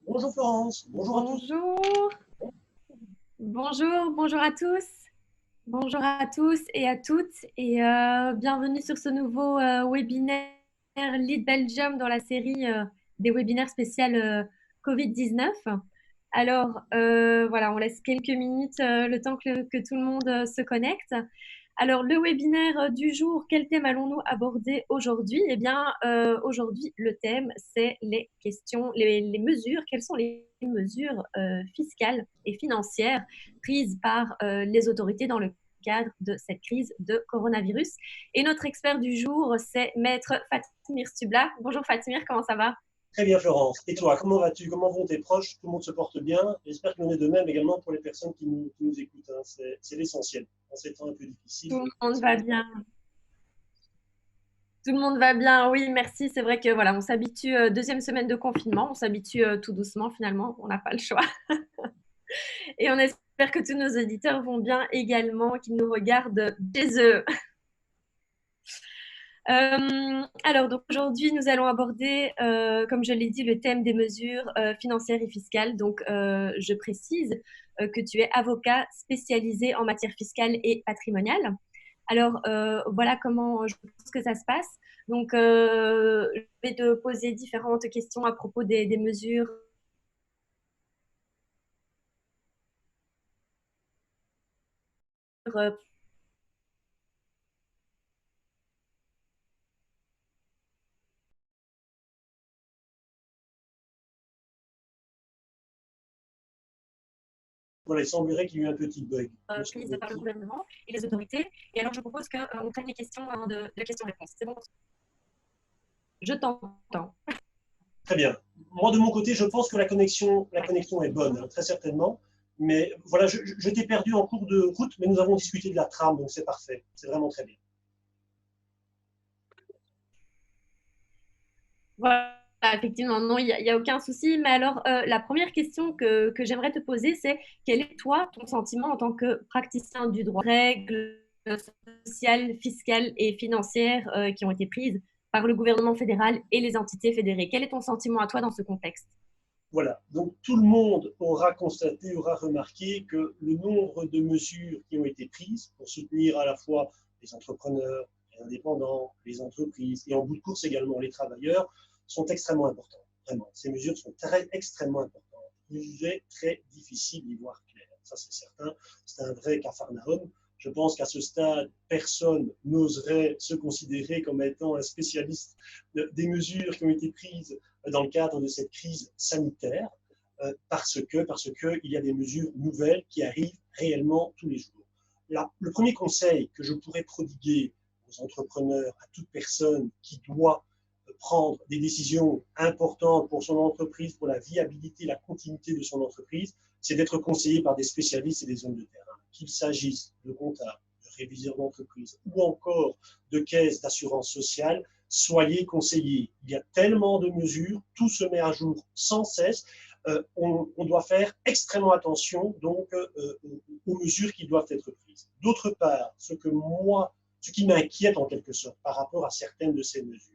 Bonjour Florence, bonjour à tous. Bonjour, bonjour à tous. Bonjour à tous et à toutes et bienvenue sur ce nouveau webinaire Lead Belgium dans la série des webinaires spécial Covid-19. Alors voilà, on laisse quelques minutes le temps que tout le monde se connecte. Alors le webinaire du jour, quel thème allons-nous aborder aujourd'hui? Eh bien aujourd'hui le thème c'est les questions, les mesures, quelles sont les mesures fiscales et financières prises par les autorités dans le cadre de cette crise de coronavirus. Et notre expert du jour, c'est Maître Fatimir Stubla. Bonjour Fatimir, comment ça va? Très bien Florence. Et toi, comment vas-tu? Comment vont tes proches? Tout le monde se porte bien. J'espère qu'il en est de même également pour les personnes qui nous écoutent, hein. C'est l'essentiel. En ces temps un peu difficiles, Tout le que monde personne va ne se porte bien. Tout le monde va bien, oui, merci. C'est vrai que voilà, on s'habitue, deuxième semaine de confinement, on s'habitue tout doucement finalement, on n'a pas le choix. Et on espère que tous nos auditeurs vont bien également, qu'ils nous regardent chez eux. Alors, donc aujourd'hui, nous allons aborder, comme je l'ai dit, le thème des mesures financières et fiscales. Donc, je précise que tu es avocat spécialisé en matière fiscale et patrimoniale. Alors, voilà comment je pense que ça se passe. Donc, je vais te poser différentes questions à propos des mesures Voilà, il semblerait qu'il y ait eu un petit bug, me prises par le semble-t-il. gouvernement et les autorités. Et alors, je propose qu'on prenne les questions de questions-réponses. C'est bon? Je t'entends. Très bien. Moi, de mon côté, je pense que la connexion est bonne, hein, très certainement. Mais voilà, je t'ai perdu en cours de route, mais nous avons discuté de la trame, donc c'est parfait. C'est vraiment très bien. Voilà, effectivement, non, il y a aucun souci. Mais alors, la première question que j'aimerais te poser, c'est quel est toi, ton sentiment en tant que praticien du droit, règles sociales, fiscales et financières qui ont été prises par le gouvernement fédéral et les entités fédérées? Quel est ton sentiment à toi dans ce contexte? Voilà, donc tout le monde aura constaté, aura remarqué que le nombre de mesures qui ont été prises pour soutenir à la fois les entrepreneurs, les indépendants, les entreprises et en bout de course également les travailleurs sont extrêmement importantes. Vraiment, ces mesures sont extrêmement importantes. Il est très difficile d'y voir clair, ça c'est certain. C'est un vrai capharnaüm. Je pense qu'à ce stade, personne n'oserait se considérer comme étant un spécialiste des mesures qui ont été prises dans le cadre de cette crise sanitaire, parce que il y a des mesures nouvelles qui arrivent réellement tous les jours. Là, le premier conseil que je pourrais prodiguer aux entrepreneurs, à toute personne qui doit prendre des décisions importantes pour son entreprise, pour la viabilité, la continuité de son entreprise, c'est d'être conseillé par des spécialistes et des hommes de terrain. Qu'il s'agisse de comptables, de réviseurs d'entreprise ou encore de caisses d'assurance sociale, soyez conseillés. Il y a tellement de mesures, tout se met à jour sans cesse. On doit faire extrêmement attention donc aux mesures qui doivent être prises. D'autre part, ce qui m'inquiète en quelque sorte par rapport à certaines de ces mesures,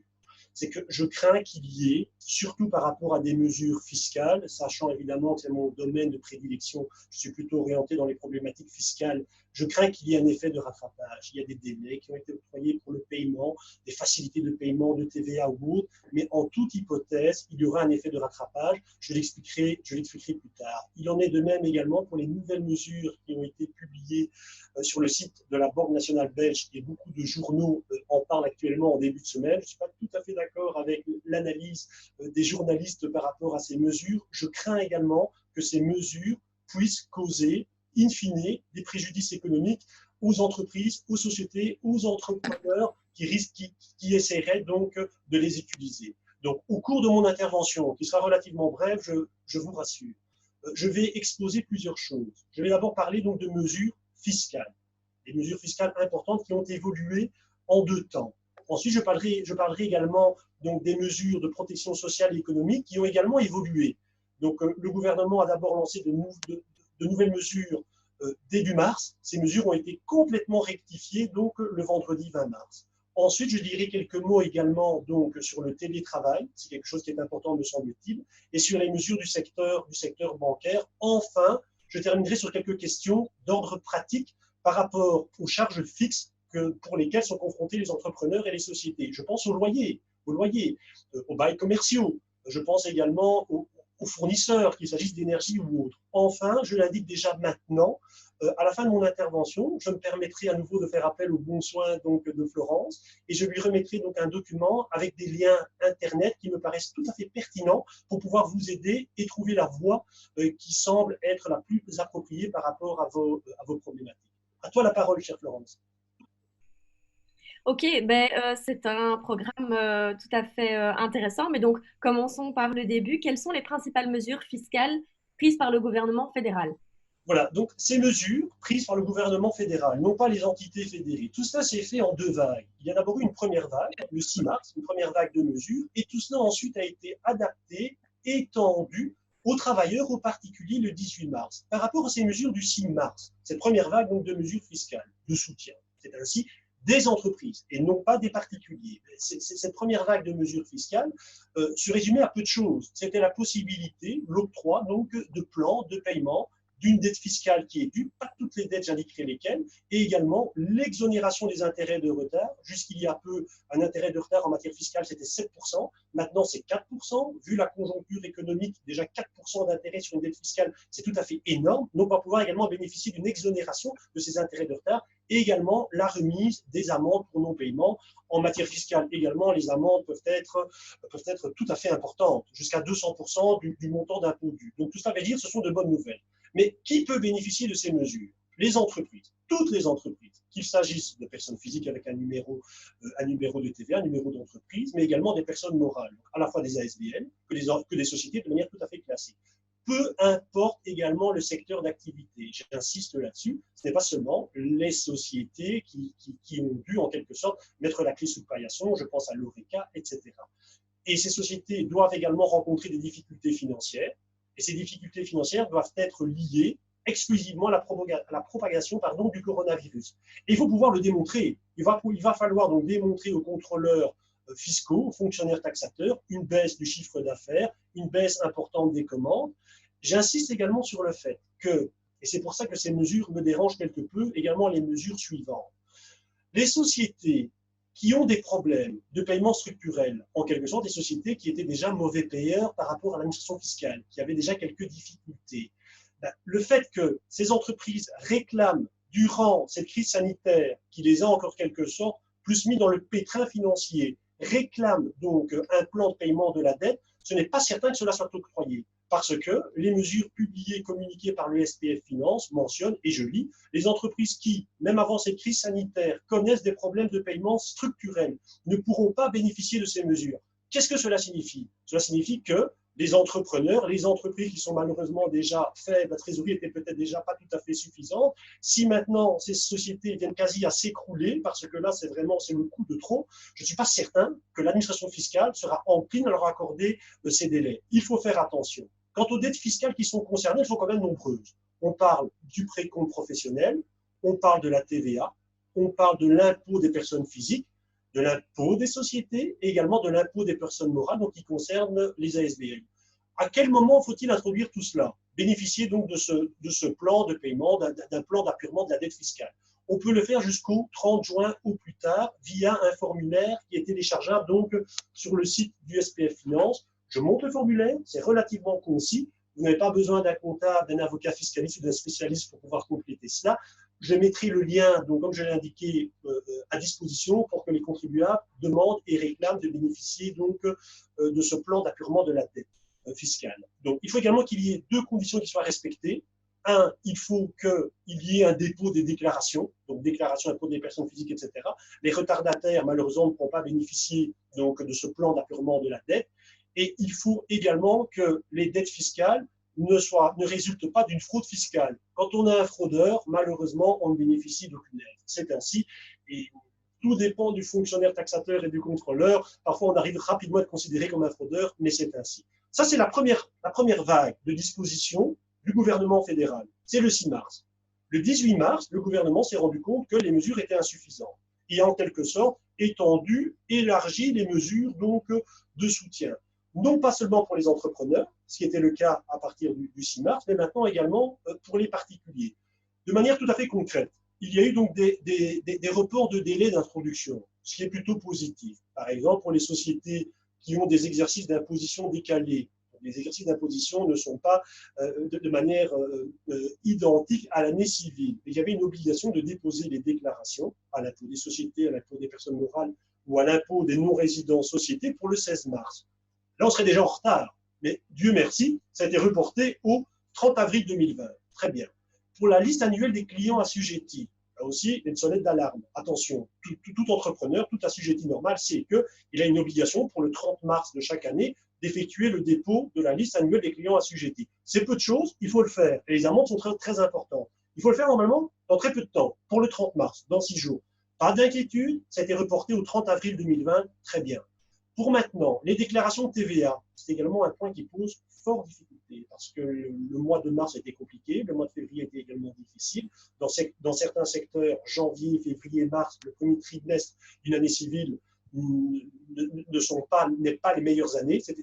c'est que je crains qu'il y ait, surtout par rapport à des mesures fiscales, sachant évidemment que c'est mon domaine de prédilection, je suis plutôt orienté dans les problématiques fiscales, je crains qu'il y ait un effet de rattrapage. Il y a des délais qui ont été octroyés pour le paiement, des facilités de paiement de TVA ou autres, mais en toute hypothèse, il y aura un effet de rattrapage. Je l'expliquerai plus tard. Il en est de même également pour les nouvelles mesures qui ont été publiées sur le site de la Banque nationale belge, et beaucoup de journaux en parlent actuellement en début de semaine. Je ne suis pas tout à fait d'accord avec l'analyse des journalistes par rapport à ces mesures. Je crains également que ces mesures puissent causer, in fine, des préjudices économiques aux entreprises, aux sociétés, aux entrepreneurs qui essaieraient donc de les utiliser. Donc, au cours de mon intervention, qui sera relativement brève, je vous rassure, je vais exposer plusieurs choses. Je vais d'abord parler donc de mesures fiscales, des mesures fiscales importantes qui ont évolué en deux temps. Ensuite, je parlerai également donc, des mesures de protection sociale et économique qui ont également évolué. Donc, le gouvernement a d'abord lancé de nouvelles mesures début mars. Ces mesures ont été complètement rectifiées donc le vendredi 20 mars. Ensuite, je dirai quelques mots également donc, sur le télétravail, c'est quelque chose qui est important, me semble-t-il, et sur les mesures du secteur bancaire. Enfin, je terminerai sur quelques questions d'ordre pratique par rapport aux charges fixes pour lesquelles sont confrontés les entrepreneurs et les sociétés. Je pense aux loyers, aux bails commerciaux. Je pense également aux fournisseurs, qu'il s'agisse d'énergie ou autre. Enfin, je l'indique déjà maintenant, à la fin de mon intervention, je me permettrai à nouveau de faire appel aux bons soins donc, de Florence et je lui remettrai donc un document avec des liens Internet qui me paraissent tout à fait pertinents pour pouvoir vous aider et trouver la voie qui semble être la plus appropriée par rapport à vos problématiques. À toi la parole, chère Florence. Ok, c'est un programme tout à fait intéressant. Mais donc, commençons par le début. Quelles sont les principales mesures fiscales prises par le gouvernement fédéral? Voilà, donc ces mesures prises par le gouvernement fédéral, non pas les entités fédérées, tout cela s'est fait en deux vagues. Il y a d'abord eu une première vague, le 6 mars, une première vague de mesures, et tout cela ensuite a été adapté, étendu aux travailleurs, aux particuliers le 18 mars. Par rapport à ces mesures du 6 mars, cette première vague donc, de mesures fiscales, de soutien, c'est ainsi des entreprises et non pas des particuliers. Cette première vague de mesures fiscales se résumait à peu de choses. C'était la possibilité, l'octroi donc de plans de paiement d'une dette fiscale qui est due, pas toutes les dettes, j'indiquerai lesquelles, et également l'exonération des intérêts de retard. Jusqu'il y a peu, un intérêt de retard en matière fiscale, c'était 7%. Maintenant, c'est 4%. Vu la conjoncture économique, déjà 4% d'intérêt sur une dette fiscale, c'est tout à fait énorme. Donc, on va pouvoir également bénéficier d'une exonération de ces intérêts de retard et également la remise des amendes pour non-paiement. En matière fiscale également, les amendes peuvent être tout à fait importantes, jusqu'à 200% du montant d'impôt dû. Donc, tout ça veut dire que ce sont de bonnes nouvelles. Mais qui peut bénéficier de ces mesures? Les entreprises, toutes les entreprises, qu'il s'agisse de personnes physiques avec un numéro de TVA, un numéro d'entreprise, mais également des personnes morales, à la fois des ASBL que des sociétés de manière tout à fait classique. Peu importe également le secteur d'activité. J'insiste là-dessus, ce n'est pas seulement les sociétés qui ont dû en quelque sorte mettre la clé sous le paillasson, je pense à l'ORECA, etc. Et ces sociétés doivent également rencontrer des difficultés financières, et ces difficultés financières doivent être liées exclusivement à la propagation du coronavirus. Et il faut pouvoir le démontrer. Il va falloir donc démontrer aux contrôleurs fiscaux, aux fonctionnaires taxateurs, une baisse du chiffre d'affaires, une baisse importante des commandes. J'insiste également sur le fait que, et c'est pour ça que ces mesures me dérangent quelque peu, également les mesures suivantes. Les sociétés qui ont des problèmes de paiement structurel, en quelque sorte des sociétés qui étaient déjà mauvais payeurs par rapport à l'administration fiscale, qui avaient déjà quelques difficultés. Le fait que ces entreprises réclament durant cette crise sanitaire, qui les a en quelque sorte plus mis dans le pétrin financier, réclament donc un plan de paiement de la dette, ce n'est pas certain que cela soit octroyé. Parce que les mesures publiées, communiquées par le SPF Finance mentionnent, et je lis, les entreprises qui, même avant cette crise sanitaire, connaissent des problèmes de paiement structurels, ne pourront pas bénéficier de ces mesures. Qu'est-ce que cela signifie? Cela signifie que les entrepreneurs, les entreprises qui sont malheureusement déjà faibles, la trésorerie était peut-être déjà pas tout à fait suffisante. Si maintenant ces sociétés viennent quasi à s'écrouler, parce que là c'est le coup de trop, je ne suis pas certain que l'administration fiscale sera encline à leur accorder ces délais. Il faut faire attention. Quant aux dettes fiscales qui sont concernées, elles sont quand même nombreuses. On parle du précompte professionnel, on parle de la TVA, on parle de l'impôt des personnes physiques, de l'impôt des sociétés et également de l'impôt des personnes morales, donc qui concerne les ASBL. À quel moment faut-il introduire tout cela? Bénéficier donc de ce plan de paiement, d'un plan d'appurement de la dette fiscale. On peut le faire jusqu'au 30 juin ou plus tard via un formulaire qui est téléchargeable donc sur le site du SPF Finance. Je monte le formulaire, c'est relativement concis. Vous n'avez pas besoin d'un comptable, d'un avocat fiscaliste ou d'un spécialiste pour pouvoir compléter cela. Je mettrai le lien, donc, comme je l'ai indiqué, à disposition pour que les contribuables demandent et réclament de bénéficier donc, de ce plan d'appurement de la dette fiscale. Donc, il faut également qu'il y ait deux conditions qui soient respectées. Un, il faut qu'il y ait un dépôt des déclarations, donc déclaration d'impôt des personnes physiques, etc. Les retardataires, malheureusement, ne pourront pas bénéficier donc, de ce plan d'appurement de la dette. Et il faut également que les dettes fiscales ne résultent pas d'une fraude fiscale. Quand on a un fraudeur, malheureusement, on ne bénéficie d'aucune aide. C'est ainsi. Et tout dépend du fonctionnaire taxateur et du contrôleur. Parfois, on arrive rapidement à être considéré comme un fraudeur, mais c'est ainsi. Ça, c'est la première vague de dispositions du gouvernement fédéral. C'est le 6 mars. Le 18 mars, le gouvernement s'est rendu compte que les mesures étaient insuffisantes. et en quelque sorte étendu, élargi les mesures donc de soutien. Non pas seulement pour les entrepreneurs, ce qui était le cas à partir du 6 mars, mais maintenant également pour les particuliers. De manière tout à fait concrète, il y a eu donc des reports de délai d'introduction, ce qui est plutôt positif. Par exemple, pour les sociétés qui ont des exercices d'imposition décalés. Les exercices d'imposition ne sont pas de manière identique à l'année civile. Il y avait une obligation de déposer les déclarations à l'impôt des sociétés, à l'impôt des personnes morales ou à l'impôt des non-résidents sociétés pour le 16 mars. Là, on serait déjà en retard, mais Dieu merci, ça a été reporté au 30 avril 2020. Très bien. Pour la liste annuelle des clients assujettis, là aussi, une sonnette d'alarme. Attention, tout entrepreneur, tout assujetti normal sait qu'il a une obligation pour le 30 mars de chaque année d'effectuer le dépôt de la liste annuelle des clients assujettis. C'est peu de choses, il faut le faire. Et les amendes sont très, très importantes. Il faut le faire normalement dans très peu de temps, pour le 30 mars, dans 6 jours. Pas d'inquiétude, ça a été reporté au 30 avril 2020, très bien. Pour maintenant, les déclarations de TVA, c'est également un point qui pose fort difficulté, parce que le mois de mars était compliqué, le mois de février était également difficile. Dans certains secteurs, janvier, février, mars, le premier trimestre d'une année civile n'est pas les meilleures années. C'est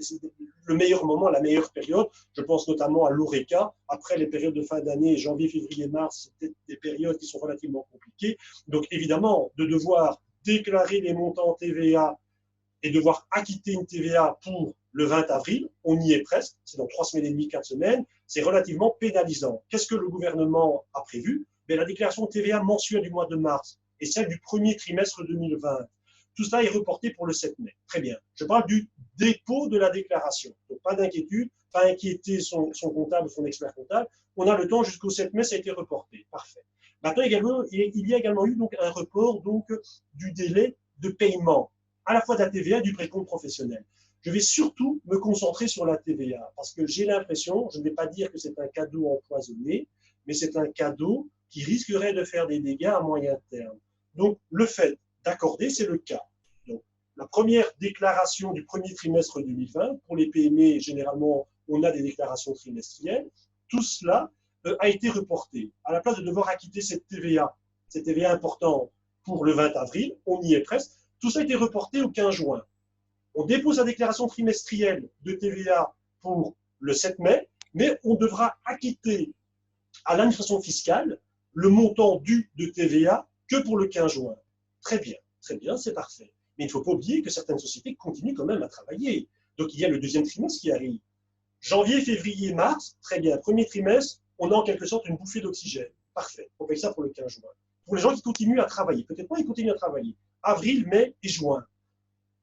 le meilleur moment, la meilleure période. Je pense notamment à l'ORECA. Après les périodes de fin d'année, janvier, février, mars, c'était des périodes qui sont relativement compliquées. Donc évidemment, de devoir déclarer les montants TVA et devoir acquitter une TVA pour le 20 avril, on y est presque, c'est dans 3 semaines et demie, 4 semaines, c'est relativement pénalisant. Qu'est-ce que le gouvernement a prévu? La déclaration de TVA mensuelle du mois de mars et celle du premier trimestre 2020. Tout cela est reporté pour le 7 mai. Très bien. Je parle du dépôt de la déclaration. Donc, pas d'inquiétude, pas inquiéter son comptable, son expert comptable. On a le temps jusqu'au 7 mai, ça a été reporté. Parfait. Maintenant, il y a également eu donc, un report donc, du délai de paiement, à la fois de la TVA et du précompte professionnel. Je vais surtout me concentrer sur la TVA, parce que j'ai l'impression, je ne vais pas dire que c'est un cadeau empoisonné, mais c'est un cadeau qui risquerait de faire des dégâts à moyen terme. Donc, le fait d'accorder, c'est le cas. Donc, la première déclaration du premier trimestre 2020, pour les PME, généralement, on a des déclarations trimestrielles. Tout cela a été reporté. À la place de devoir acquitter cette TVA importante pour le 20 avril, on y est presque. Tout ça a été reporté au 15 juin. On dépose la déclaration trimestrielle de TVA pour le 7 mai, mais on devra acquitter à l'administration fiscale le montant dû de TVA que pour le 15 juin. Très bien, c'est parfait. Mais il ne faut pas oublier que certaines sociétés continuent quand même à travailler. Donc il y a le deuxième trimestre qui arrive. Janvier, février, mars, très bien. Premier trimestre, on a en quelque sorte une bouffée d'oxygène. Parfait, on paye ça pour le 15 juin. Pour les gens qui continuent à travailler, peut-être pas, ils continuent à travailler. Avril, mai et juin.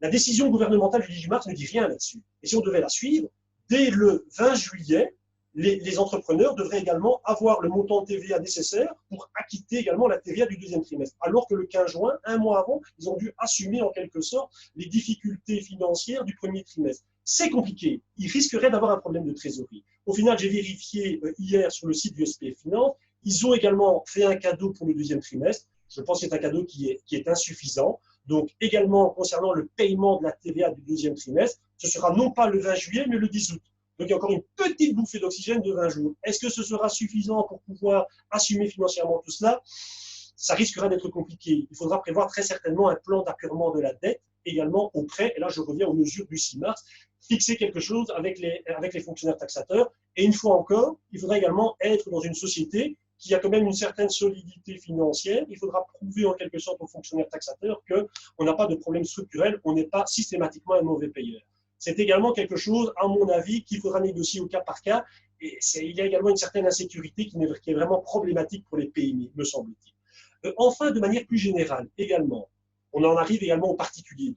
La décision gouvernementale du 18 mars ne dit rien là-dessus. Et si on devait la suivre, dès le 20 juillet, les entrepreneurs devraient également avoir le montant de TVA nécessaire pour acquitter également la TVA du deuxième trimestre. Alors que le 15 juin, un mois avant, ils ont dû assumer en quelque sorte les difficultés financières du premier trimestre. C'est compliqué. Ils risqueraient d'avoir un problème de trésorerie. Au final, j'ai vérifié hier sur le site du SPF Finance. Ils ont également fait un cadeau pour le deuxième trimestre. Je pense que c'est un cadeau qui est insuffisant. Donc, également, concernant le paiement de la TVA du deuxième trimestre, ce sera non pas le 20 juillet, mais le 10 août. Donc, il y a encore une petite bouffée d'oxygène de 20 jours. Est-ce que ce sera suffisant pour pouvoir assumer financièrement tout cela? Ça risquera d'être compliqué. Il faudra prévoir très certainement un plan d'apurement de la dette, également au prêt. Et là, je reviens aux mesures du 6 mars. Fixer quelque chose avec les fonctionnaires taxateurs. Et une fois encore, il faudra également être dans une société qui a quand même une certaine solidité financière. Il faudra prouver en quelque sorte aux fonctionnaires taxateurs qu'on n'a pas de problème structurel, on n'est pas systématiquement un mauvais payeur. C'est également quelque chose, à mon avis, qu'il faudra négocier au cas par cas. Et il y a également une certaine insécurité qui est vraiment problématique pour les PME, me semble-t-il. Enfin, de manière plus générale, également, on en arrive également aux particuliers.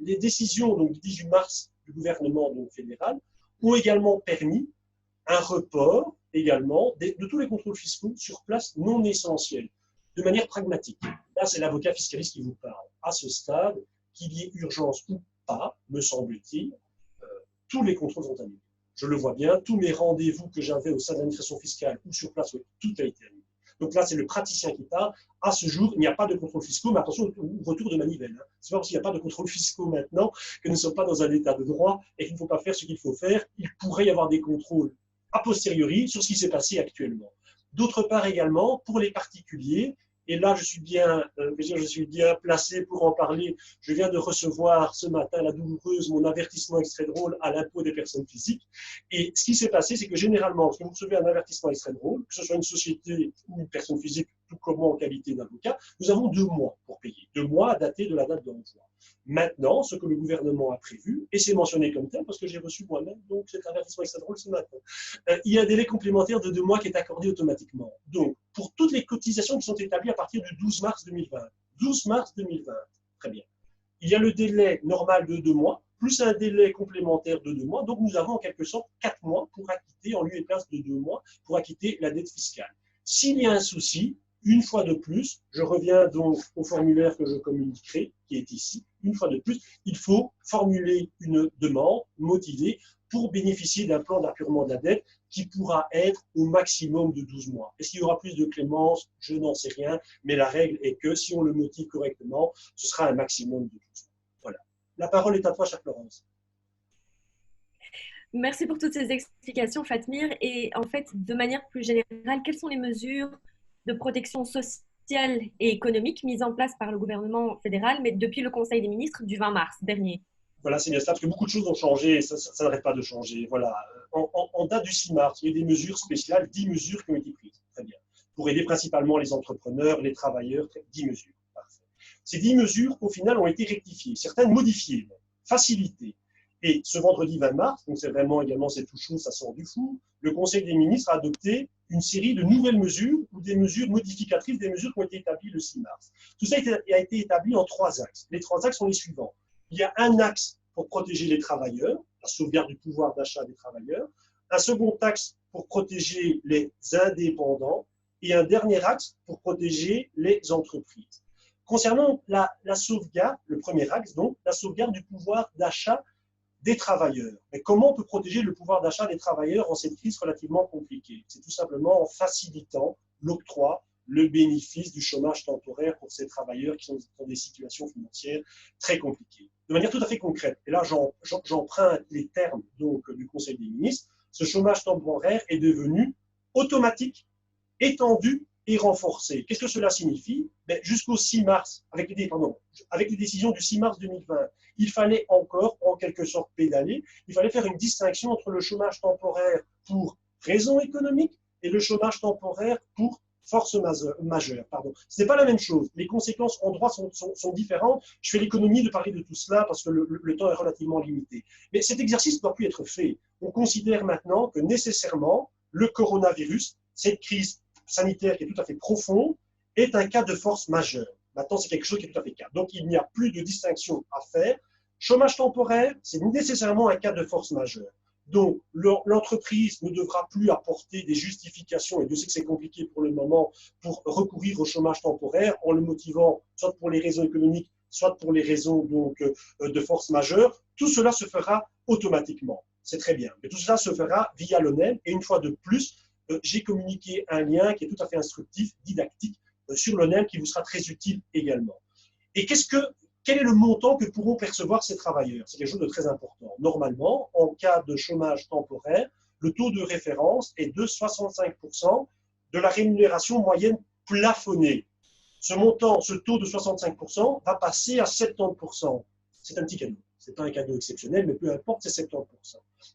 Les décisions donc, du 18 mars du gouvernement donc, fédéral ont également permis un report également de tous les contrôles fiscaux sur place non essentiels, de manière pragmatique. Là, c'est l'avocat fiscaliste qui vous parle. À ce stade, qu'il y ait urgence ou pas, me semble-t-il, tous les contrôles sont annulés. Je le vois bien, tous mes rendez-vous que j'avais au sein de l'administration fiscale ou sur place, tout a été annulé. Donc là, c'est le praticien qui parle. À ce jour, il n'y a pas de contrôle fiscaux, mais attention au retour de manivelle. C'est pas parce qu'il n'y a pas de contrôle fiscaux maintenant que nous ne sommes pas dans un état de droit et qu'il ne faut pas faire ce qu'il faut faire. Il pourrait y avoir des contrôles a posteriori sur ce qui s'est passé actuellement. D'autre part également, pour les particuliers, Et là, je suis bien placé pour en parler. Je viens de recevoir ce matin la douloureuse, mon avertissement extrait drôle à l'impôt des personnes physiques. Et ce qui s'est passé, c'est que généralement, lorsque vous recevez un avertissement extrait drôle, que ce soit une société ou une personne physique, tout comme moi en qualité d'avocat, nous avons 2 mois pour payer. 2 mois à dater de la date d'envoi. Maintenant, ce que le gouvernement a prévu, et c'est mentionné comme tel parce que j'ai reçu moi-même donc cet avertissement extra drôle ce matin, il y a un délai complémentaire de 2 mois qui est accordé automatiquement. Donc, pour toutes les cotisations qui sont établies à partir du 12 mars 2020, 12 mars 2020, très bien. Il y a le délai normal de 2 mois, plus un délai complémentaire de 2 mois. Donc, nous avons en quelque sorte 4 mois pour acquitter, en lieu et place de 2 mois, pour acquitter la dette fiscale. S'il y a un souci, une fois de plus, je reviens donc au formulaire que je communiquerai, qui est ici. Une fois de plus, il faut formuler une demande motivée pour bénéficier d'un plan d'appurement de la dette qui pourra être au maximum de 12 mois. Est-ce qu'il y aura plus de clémence? Je n'en sais rien, mais la règle est que si on le motive correctement, ce sera un maximum de 12 mois. Voilà. La parole est à toi, chère Florence. Merci pour toutes ces explications, Fatmir. Et en fait, de manière plus générale, quelles sont les mesures de protection sociale et économique mises en place par le gouvernement fédéral, mais depuis le Conseil des ministres du 20 mars dernier? Voilà, c'est bien ça, parce que beaucoup de choses ont changé et ça n'arrête pas de changer. Voilà. En date du 6 mars, il y a des mesures spéciales, 10 mesures qui ont été prises. Très bien. Pour aider principalement les entrepreneurs, les travailleurs, 10 mesures. Parfait. Ces 10 mesures, au final, ont été rectifiées, certaines modifiées, facilitées. Et ce vendredi 20 mars, donc c'est vraiment également c'est tout chaud, ça sort du four, le Conseil des ministres a adopté une série de nouvelles mesures ou des mesures modificatrices des mesures qui ont été établies le 6 mars. Tout ça a été établi en 3 axes. Les 3 axes sont les suivants. Il y a un axe pour protéger les travailleurs, la sauvegarde du pouvoir d'achat des travailleurs, un second axe pour protéger les indépendants et un dernier axe pour protéger les entreprises. Concernant la sauvegarde, le premier axe, donc, la sauvegarde du pouvoir d'achat des travailleurs. Mais comment on peut protéger le pouvoir d'achat des travailleurs en cette crise relativement compliquée? C'est tout simplement en facilitant l'octroi, le bénéfice du chômage temporaire pour ces travailleurs qui sont dans des situations financières très compliquées. De manière tout à fait concrète, et là j'emprunte les termes donc, du Conseil des ministres, ce chômage temporaire est devenu automatique, étendu et renforcé. Qu'est-ce que cela signifie? Jusqu'au 6 mars, avec les décisions du 6 mars 2020, il fallait encore, en quelque sorte, pédaler. Il fallait faire une distinction entre le chômage temporaire pour raison économique et le chômage temporaire pour force majeure. Ce n'est pas la même chose. Les conséquences en droit sont différentes. Je fais l'économie de parler de tout cela parce que le temps est relativement limité. Mais cet exercice ne doit plus être fait. On considère maintenant que nécessairement, le coronavirus, cette crise sanitaire qui est tout à fait profonde, est un cas de force majeure. Maintenant, c'est quelque chose qui est tout à fait clair. Donc, il n'y a plus de distinction à faire. Chômage temporaire, c'est nécessairement un cas de force majeure. Donc, l'entreprise ne devra plus apporter des justifications, et Dieu sait que c'est compliqué pour le moment, pour recourir au chômage temporaire en le motivant soit pour les raisons économiques, soit pour les raisons donc, de force majeure. Tout cela se fera automatiquement. C'est très bien. Mais tout cela se fera via l'ONEM. Et une fois de plus, j'ai communiqué un lien qui est tout à fait instructif, didactique, sur l'ONEM qui vous sera très utile également. Et quel est le montant que pourront percevoir ces travailleurs? C'est quelque chose de très important. Normalement, en cas de chômage temporaire, le taux de référence est de 65% de la rémunération moyenne plafonnée. Ce montant, ce taux de 65% va passer à 70%. C'est un petit cadeau. Ce n'est pas un cadeau exceptionnel, mais peu importe, c'est 70%.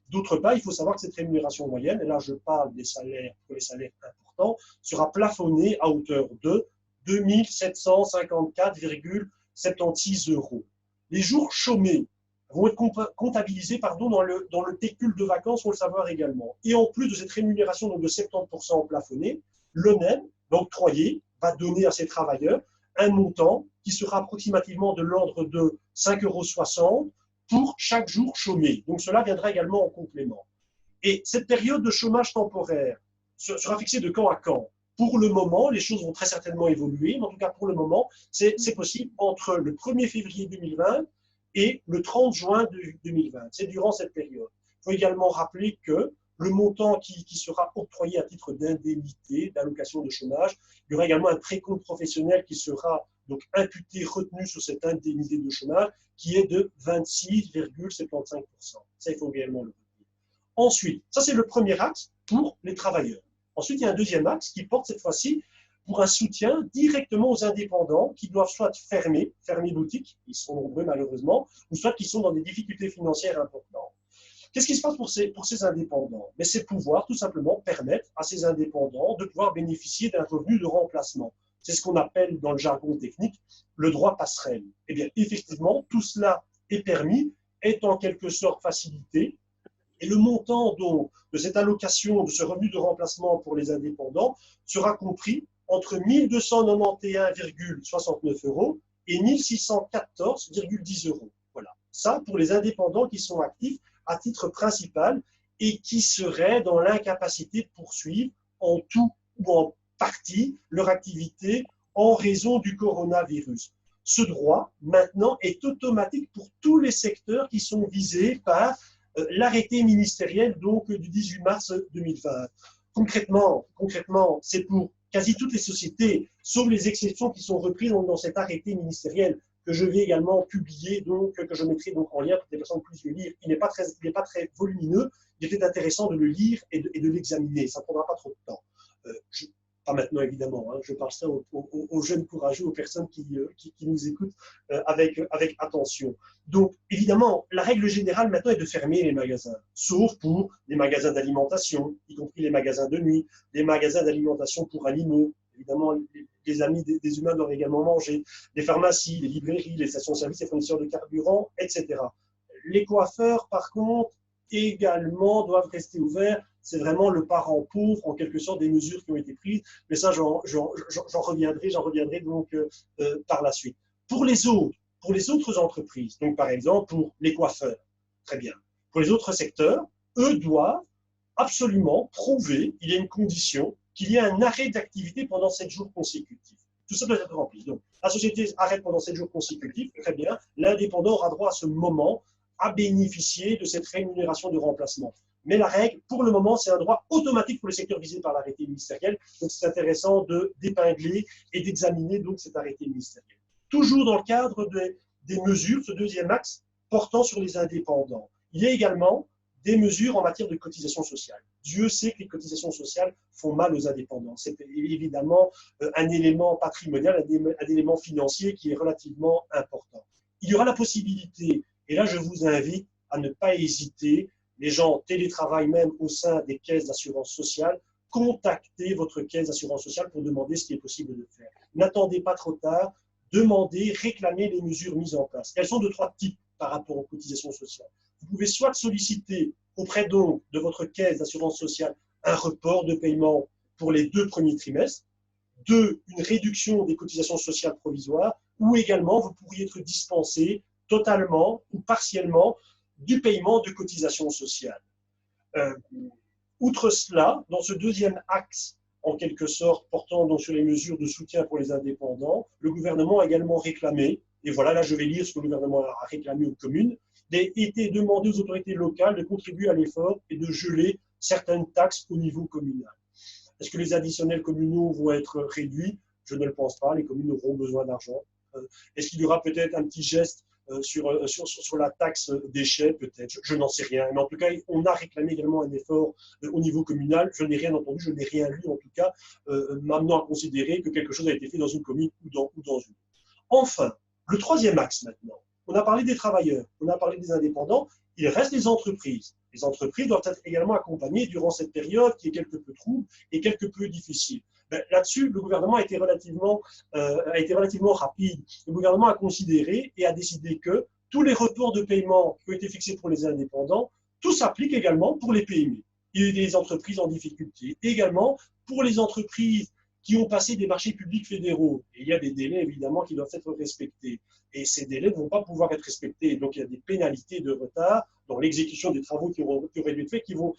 D'autre part, il faut savoir que cette rémunération moyenne, et là je parle des salaires, pour les salaires importants, sera plafonnée à hauteur de 2754,76 €. Les jours chômés vont être comptabilisés dans le pécule de vacances, il faut le savoir également. Et en plus de cette rémunération donc de 70% plafonnée, l'ONEM va octroyer, va donner à ces travailleurs un montant qui sera approximativement de l'ordre de 5,60 € pour chaque jour chômé. Donc cela viendra également en complément. Et cette période de chômage temporaire sera fixée de quand à quand? Pour le moment, les choses vont très certainement évoluer, mais en tout cas pour le moment, c'est possible entre le 1er février 2020 et le 30 juin 2020. C'est durant cette période. Il faut également rappeler que le montant qui sera octroyé à titre d'indemnité, d'allocation de chômage, il y aura également un précompte professionnel qui sera donc imputé, retenu sur cette indemnité de chômage, qui est de 26,75%. Ça, il faut également le retenir. Ensuite, ça c'est le premier axe pour les travailleurs. Ensuite, il y a un deuxième axe qui porte cette fois-ci pour un soutien directement aux indépendants qui doivent soit fermer boutique, ils sont nombreux malheureusement, ou soit qui sont dans des difficultés financières importantes. Qu'est-ce qui se passe pour ces indépendants? Mais c'est pouvoir tout simplement permettre à ces indépendants de pouvoir bénéficier d'un revenu de remplacement. C'est ce qu'on appelle dans le jargon technique le droit passerelle. Eh bien, effectivement, tout cela est permis, est en quelque sorte facilité, et le montant donc de cette allocation, de ce revenu de remplacement pour les indépendants sera compris entre 1 291,69 € et 1 614,10 €. Voilà. Ça, pour les indépendants qui sont actifs à titre principal et qui seraient dans l'incapacité de poursuivre en tout ou en partie leur activité en raison du coronavirus. Ce droit, maintenant, est automatique pour tous les secteurs qui sont visés par l'arrêté ministériel donc, du 18 mars 2020. Concrètement, c'est pour quasi toutes les sociétés, sauf les exceptions qui sont reprises dans cet arrêté ministériel que je vais également publier, donc, que je mettrai donc en lien pour que les personnes puissent le lire. Il n'est pas très volumineux, il était intéressant de le lire et de l'examiner. Ça ne prendra pas trop de temps. Pas maintenant évidemment, hein, je parle ça aux jeunes courageux, aux personnes qui nous écoutent avec attention. Donc évidemment, la règle générale maintenant est de fermer les magasins, sauf pour les magasins d'alimentation, y compris les magasins de nuit, les magasins d'alimentation pour animaux. Évidemment, les amis des humains doivent également manger, les pharmacies, les librairies, les stations-service, les fournisseurs de carburant, etc. Les coiffeurs, par contre, également doivent rester ouverts. C'est vraiment le parent pauvre, en quelque sorte, des mesures qui ont été prises. Mais ça, j'en reviendrai donc par la suite. Pour les autres entreprises, donc par exemple pour les coiffeurs, très bien. Pour les autres secteurs, eux doivent absolument prouver, il y a une condition, qu'il y a un arrêt d'activité pendant 7 jours consécutifs. Tout ça doit être rempli. Donc, la société arrête pendant 7 jours consécutifs, très bien. L'indépendant aura droit à ce moment à bénéficier de cette rémunération de remplacement. Mais la règle, pour le moment, c'est un droit automatique pour les secteurs visés par l'arrêté ministériel. Donc, c'est intéressant d'épingler et d'examiner donc cet arrêté ministériel. Toujours dans le cadre des mesures, ce deuxième axe portant sur les indépendants. Il y a également des mesures en matière de cotisation sociale. Dieu sait que les cotisations sociales font mal aux indépendants. C'est évidemment un élément patrimonial, un élément financier qui est relativement important. Il y aura la possibilité, et là je vous invite à ne pas hésiter, les gens télétravaillent même au sein des caisses d'assurance sociale, contactez votre caisse d'assurance sociale pour demander ce qui est possible de faire. N'attendez pas trop tard, demandez, réclamez les mesures mises en place. Elles sont de 3 types par rapport aux cotisations sociales. Vous pouvez soit solliciter auprès donc de votre caisse d'assurance sociale un report de paiement pour les 2 premiers trimestres, 2, une réduction des cotisations sociales provisoires, ou également vous pourriez être dispensé totalement ou partiellement du paiement de cotisations sociales. Outre cela, dans ce deuxième axe, en quelque sorte, portant donc sur les mesures de soutien pour les indépendants, le gouvernement a également réclamé, et voilà, là je vais lire ce que le gouvernement a réclamé aux communes, il a été demandé aux autorités locales de contribuer à l'effort et de geler certaines taxes au niveau communal. Est-ce que les additionnels communaux vont être réduits? Je ne le pense pas, les communes auront besoin d'argent. Est-ce qu'il y aura peut-être un petit geste sur la taxe déchets, peut-être, je n'en sais rien. Mais en tout cas, on a réclamé également un effort au niveau communal. Je n'ai rien entendu, je n'ai rien lu, en tout cas, m'amenant à considérer que quelque chose a été fait dans une commune ou dans une autre. Enfin, le troisième axe maintenant. On a parlé des travailleurs, on a parlé des indépendants, il reste les entreprises. Les entreprises doivent être également accompagnées durant cette période qui est quelque peu trouble et quelque peu difficile. Là-dessus, le gouvernement a été relativement rapide. Le gouvernement a considéré et a décidé que tous les reports de paiement qui ont été fixés pour les indépendants, tout s'applique également pour les PME et les entreprises en difficulté. Également pour les entreprises qui ont passé des marchés publics fédéraux. Et il y a des délais, évidemment, qui doivent être respectés. Et ces délais ne vont pas pouvoir être respectés. Donc, il y a des pénalités de retard dans l'exécution des travaux qui auraient dû être faits, qui vont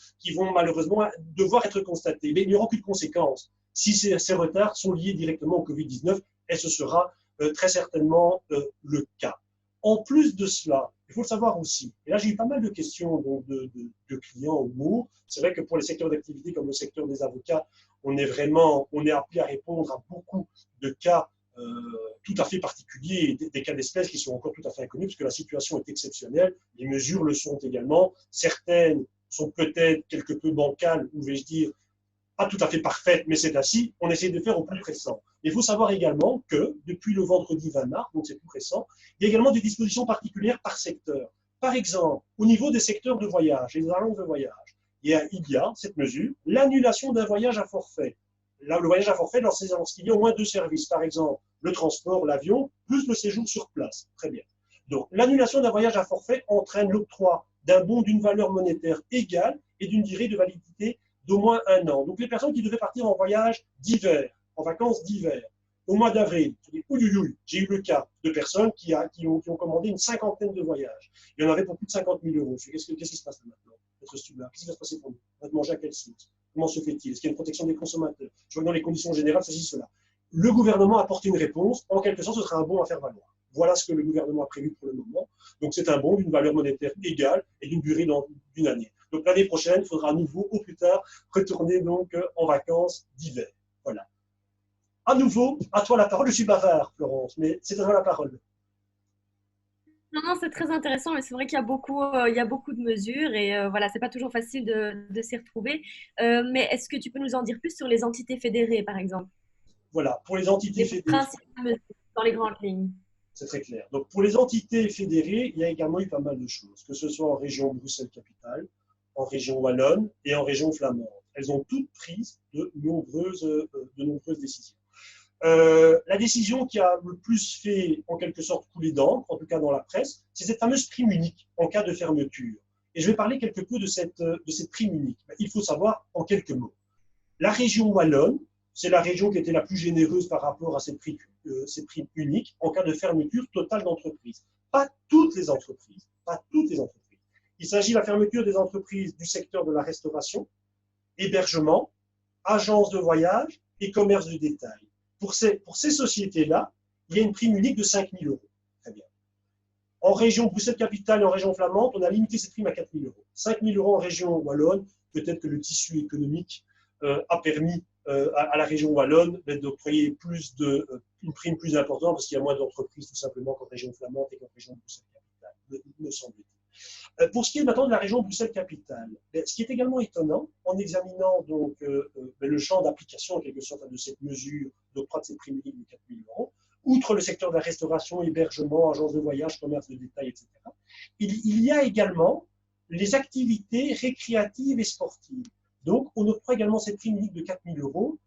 malheureusement devoir être constatés. Mais il n'y aura aucune conséquence si ces retards sont liés directement au Covid-19, et ce sera très certainement le cas. En plus de cela, il faut le savoir aussi, et là j'ai eu pas mal de questions donc, de clients ou mots. C'est vrai que pour les secteurs d'activité comme le secteur des avocats, on est appelé à répondre à beaucoup de cas tout à fait particuliers, des cas d'espèces qui sont encore tout à fait inconnus, parce que la situation est exceptionnelle, les mesures le sont également. Certaines sont peut-être quelque peu bancales, ou vais-je dire, pas tout à fait parfaite, mais c'est ainsi, on essaie de faire au plus récent. Il faut savoir également que, depuis le vendredi 20 mars, donc c'est plus récent, il y a également des dispositions particulières par secteur. Par exemple, au niveau des secteurs de voyage, les agences de voyage, il y a cette mesure, l'annulation d'un voyage à forfait. Là, le voyage à forfait, lorsqu'il y a au moins deux services, par exemple, le transport, l'avion, plus le séjour sur place. Très bien. Donc, l'annulation d'un voyage à forfait entraîne l'octroi d'un bon d'une valeur monétaire égale et d'une durée de validité d'au moins un an. Donc, les personnes qui devaient partir en voyage d'hiver, en vacances d'hiver, au mois d'avril, j'ai eu le cas de personnes qui ont commandé une cinquantaine de voyages. Il y en avait pour plus de 50 000 euros. Qu'est-ce qui se passe là maintenant? Qu'est-ce qui va se passer pour nous? On va manger à quelle sauce? Comment se fait-il? Est-ce qu'il y a une protection des consommateurs? Je vois que dans les conditions générales, ceci, cela. Le gouvernement a apporté une réponse. En quelque sorte, ce sera un bon à faire valoir. Voilà ce que le gouvernement a prévu pour le moment. Donc, c'est un bon d'une valeur monétaire égale et d'une durée d'une année. Donc, l'année prochaine, il faudra à nouveau, au plus tard, retourner donc en vacances d'hiver. Voilà. À nouveau, à toi la parole. Je suis bavard, Florence, mais c'est à toi la parole. Non, non, c'est très intéressant, mais c'est vrai qu'il y a beaucoup de mesures et voilà, c'est pas toujours facile de s'y retrouver. Mais est-ce que tu peux nous en dire plus sur les entités fédérées, par exemple? Voilà, pour les entités Les fédérées, principales mesures dans les grandes lignes. c'est très clair. Donc, pour les entités fédérées, il y a également eu pas mal de choses, que ce soit en région Bruxelles-Capitale, en région Wallonne et en région Flamande. Elles ont toutes pris de nombreuses décisions. La décision qui a le plus fait, en quelque sorte, couler d'encre, en tout cas dans la presse, c'est cette fameuse prime unique en cas de fermeture. Et je vais parler quelque peu de cette prime unique. Il faut savoir en quelques mots. La région Wallonne, c'est la région qui était la plus généreuse par rapport à cette prime unique en cas de fermeture totale d'entreprise. Pas toutes les entreprises, pas toutes les entreprises. Il s'agit de la fermeture des entreprises du secteur de la restauration, hébergement, agences de voyage et commerce de détail. Pour ces sociétés-là, il y a une prime unique de 5 000 euros. Très bien. En région Bruxelles-Capitale et en région flamande, on a limité cette prime à 4 000 euros. 5 000 euros en région wallonne, peut-être que le tissu économique a permis à la région wallonne d'octroyer une prime plus importante parce qu'il y a moins d'entreprises tout simplement qu'en région flamande et qu'en région Bruxelles-Capitale, me semble-t-il. Pour ce qui est maintenant de la région Bruxelles-Capitale, ce qui est également étonnant, en examinant donc le champ d'application en quelque sorte de cette mesure d'octroi de cette prime unique de 4 000 euros, outre le secteur de la restauration, hébergement, agence de voyage, commerce de détail, etc., il y a également les activités récréatives et sportives. Donc, on octroie également cette prime unique de 4 000 euros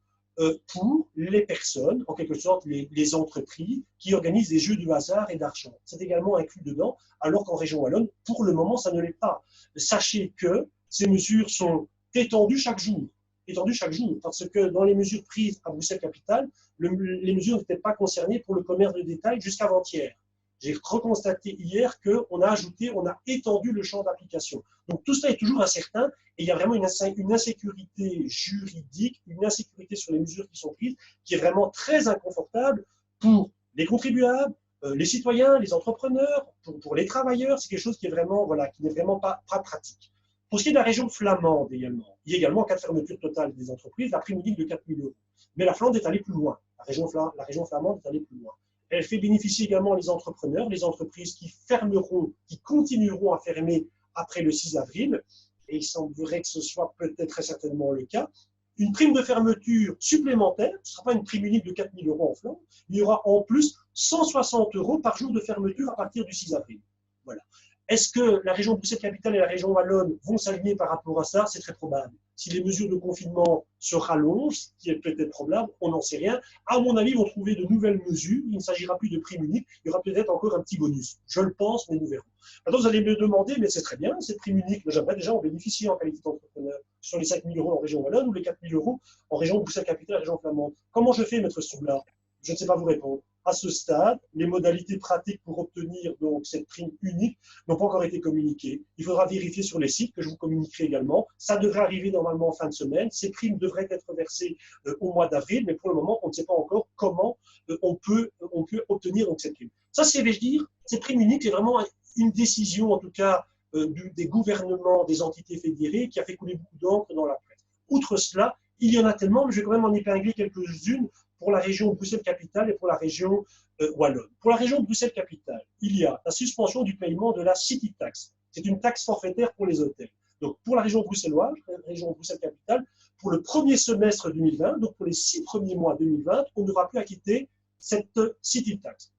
pour les personnes, en quelque sorte les entreprises qui organisent des jeux de hasard et d'argent. C'est également inclus dedans, alors qu'en région wallonne, pour le moment, ça ne l'est pas. Sachez que ces mesures sont étendues chaque jour. Étendues chaque jour, parce que dans les mesures prises à Bruxelles-Capitale, les mesures n'étaient pas concernées pour le commerce de détail jusqu'avant-hier. J'ai reconstaté hier qu'on a ajouté, on a étendu le champ d'application. Donc tout cela est toujours incertain et il y a vraiment une insécurité juridique, une insécurité sur les mesures qui sont prises qui est vraiment très inconfortable pour les contribuables, les citoyens, les entrepreneurs, pour les travailleurs. C'est quelque chose qui est vraiment, voilà, qui n'est vraiment pas pratique. Pour ce qui est de la région flamande également, il y a également en cas de fermeture totale des entreprises la prime unique de 4 000 euros. Mais la Flandre est allée plus loin. La région flamande est allée plus loin. Elle fait bénéficier également les entrepreneurs, les entreprises qui fermeront, qui continueront à fermer après le 6 avril, et il semblerait que ce soit peut-être très certainement le cas, une prime de fermeture supplémentaire, ce ne sera pas une prime unique de 4 000 euros en Flandre, il y aura en plus 160 euros par jour de fermeture à partir du 6 avril. Voilà. Est-ce que la région Bruxelles-Capitale et la région Wallonne vont s'aligner par rapport à ça? C'est très probable. Si les mesures de confinement se rallongent, ce qui est peut-être probable, on n'en sait rien. À mon avis, ils vont trouver de nouvelles mesures. Il ne s'agira plus de prime unique. Il y aura peut-être encore un petit bonus. Je le pense, mais nous verrons. Maintenant, vous allez me demander, mais c'est très bien, cette prime unique. J'aimerais déjà en bénéficier en qualité d'entrepreneur sur les 5 000 euros en région Wallonne ou les 4 000 euros en région Bruxelles-Capitale et région flamande. Comment je fais, maître Stoublard? Je ne sais pas vous répondre. À ce stade, les modalités pratiques pour obtenir donc cette prime unique n'ont pas encore été communiquées. Il faudra vérifier sur les sites que je vous communiquerai également. Ça devrait arriver normalement en fin de semaine. Ces primes devraient être versées au mois d'avril, mais pour le moment, on ne sait pas encore comment on peut obtenir donc cette prime. Ça, c'est, vais-je dire, cette prime unique, c'est vraiment une décision, en tout cas, des gouvernements, des entités fédérées, qui a fait couler beaucoup d'encre dans la presse. Outre cela, il y en a tellement, mais je vais quand même en épingler quelques-unes pour la région Bruxelles-Capitale et pour la région Wallonne. Pour la région Bruxelles-Capitale, il y a la suspension du paiement de la City Tax. C'est une taxe forfaitaire pour les hôtels. Donc, pour la région bruxelloise, la région Bruxelles-Capitale, pour le premier semestre 2020, donc pour les 6 premiers mois 2020, on ne devra plus acquitter cette city tax.